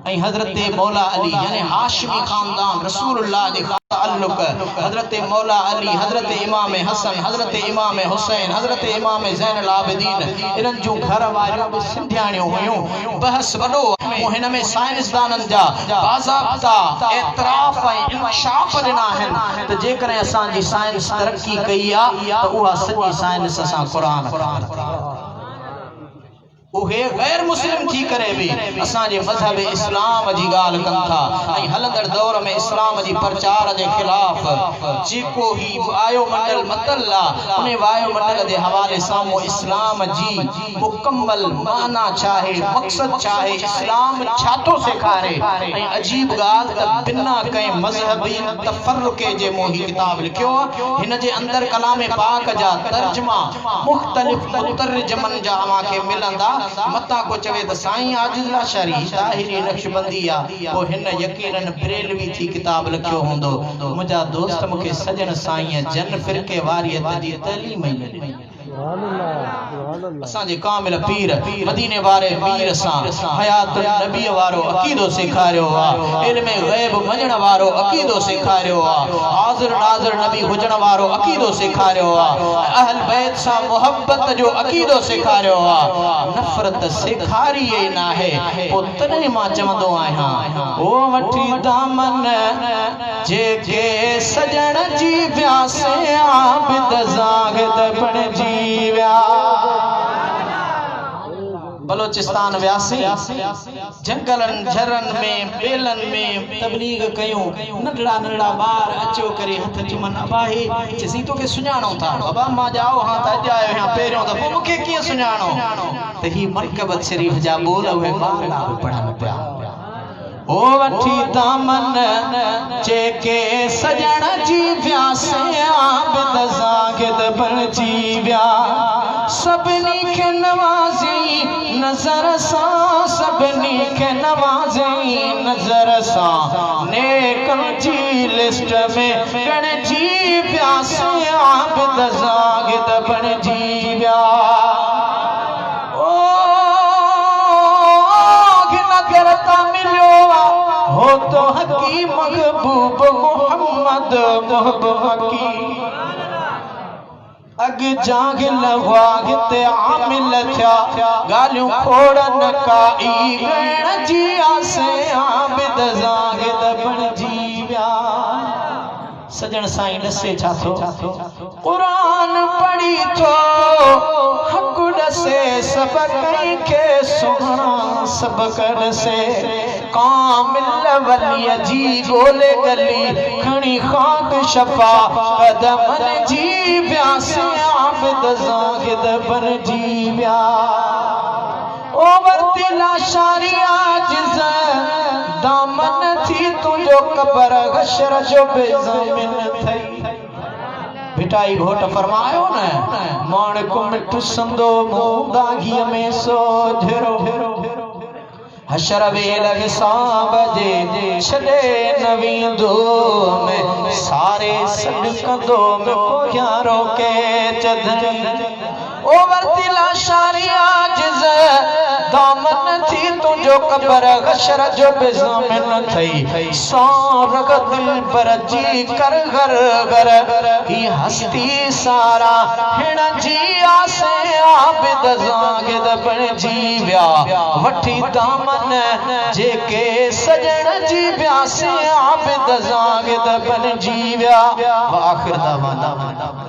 B: ऐं हज़रत मौला अली यानी हाशिमी खानदान रसूलुल्लाह जे ताल्लुक हज़रत मौला अली हज़रत इमाम हसन हज़रत इमाम हुसैन हज़रत इमाम ज़ैनुल आबिदीन इन्हनि जूं घर वारियूं बि सिंधियाणियूं हुयूं बहस वॾो हिन में साइंसदाननि जा बाज़ाब्ता एतराफ़ ऐं इंकशाफ ॾिना आहिनि त जेकॾहिं असांजी साइंस तरक्की कई आहे त उहा सॼी साइंस सां क़ुरान उहे गैर मुस्लिम थी करे भी असांजे मजहब इस्लाम जी ॻाल्हि कनि था ऐं हलंदड़ दौर में इस्लाम जी प्रचार जे ख़िलाफ़ जेको ही वायुमंडल मतल आहे उन वायुमंडल जे हवाले सां इस्लाम जी मुकम्मल माना चाहे मक़सद चाहे इस्लाम छा थो सेखारे ऐं अजीब ॻाल्हि त बिना कंहिं मज़हबी तफ़र्रुक़े जे मूं ही किताब लिखियो आहे हिन जे अंदर कलाम पाक जा तर्जुमा मुख़्तलिफ़ मुतरजमनि जा अव्हांखे मिलंदा मता को चवे त साईं आजिज़ुल्लाह शरी ताहिरी नक्शबंदी आ वो हिन यकीनन बरेलवी थी किताब लिखियो हूंदो मुंहिंजा दोस्त मूंखे सजन साईं जन फिरके वारियत जी तालीम मिली असांजे कामिल पीर मदीने वारे पीर सां हयात नबी वारो अकीदो सेखारियो आहे इल्म गैब मञण वारो अकीदो सेखारियो आहे हाज़िर नाज़िर नबी हुजण वारो अकीदो सेखारियो आहे अहल बैत सां मोहब्बत जो अकीदो सेखारियो आहे नफ़रत सेखारी ई न आहे पोइ तॾहिं मां चवंदो आहियां ओ वठी दामन जेके सजण जी व्यासे आबिद ज़ाहिद बणजी बलोचिस्तान व्यासी जंगलन झरन में बेलन में तबलीग कयूं नंढड़ा नंढड़ा ॿार अचो करे हथ चुमन अबाही चसी तो के सुञाणो था बाबा मां जाओ हां त अॼु आयो हां पहिरियों दफ़ो मूंखे कीअं सुञाणो त ही मरकबत शरीफ जा बोल उहे ॿार पढ़नि पिया ओ वठी दामन जेके सजण जी व्यासे आबिद ज़ाहिद बणजी विया सभिनी खे नवाज़ी नज़र सां सभिनी खे नवाज़ी नज़र सां नेकनि जी लिस्ट में गणजी व्यासे आबिद ज़ाहिद बणजी विया हो तो हकी महबूब मोहम्मद महबूब की अग जाग लवाग ते आमिल थया गालियों खोड़न काई गण जी आसे आबिद ज़ाहिद बणजी विया सजन साईं दसे छा थो कुरान पढ़ी थो हक दसे सब कई के सुना सब कर से कामिल वली जी गोले गली खणी खाक
A: शफा कदमन जी व्यास आबिद जाहिद बन जी व्या ओ वर्तिला शारिया जिज दामन थी तुझो कबर गशर जो बेज़मीन थई भिटाई घोट फरमायो न माण को मिठो संदो मुंह दाघी में सो झरो हशर वेल हिसाब जे छड़े नवींदो में सारे सदकंदो में को रोके चधरी ओ वर्तिला शारिया जिज दामन थी तुझो कबर गशर जो बेज़मीन थई सारग दिल पर जी कर घर घर ही हस्ती सारा हिण जी आसे आबिद जागिद बन जी व्या वठी दामन जेके सजण जी ब्यासे आबिद जागिद बन जी व्या आखिर दामन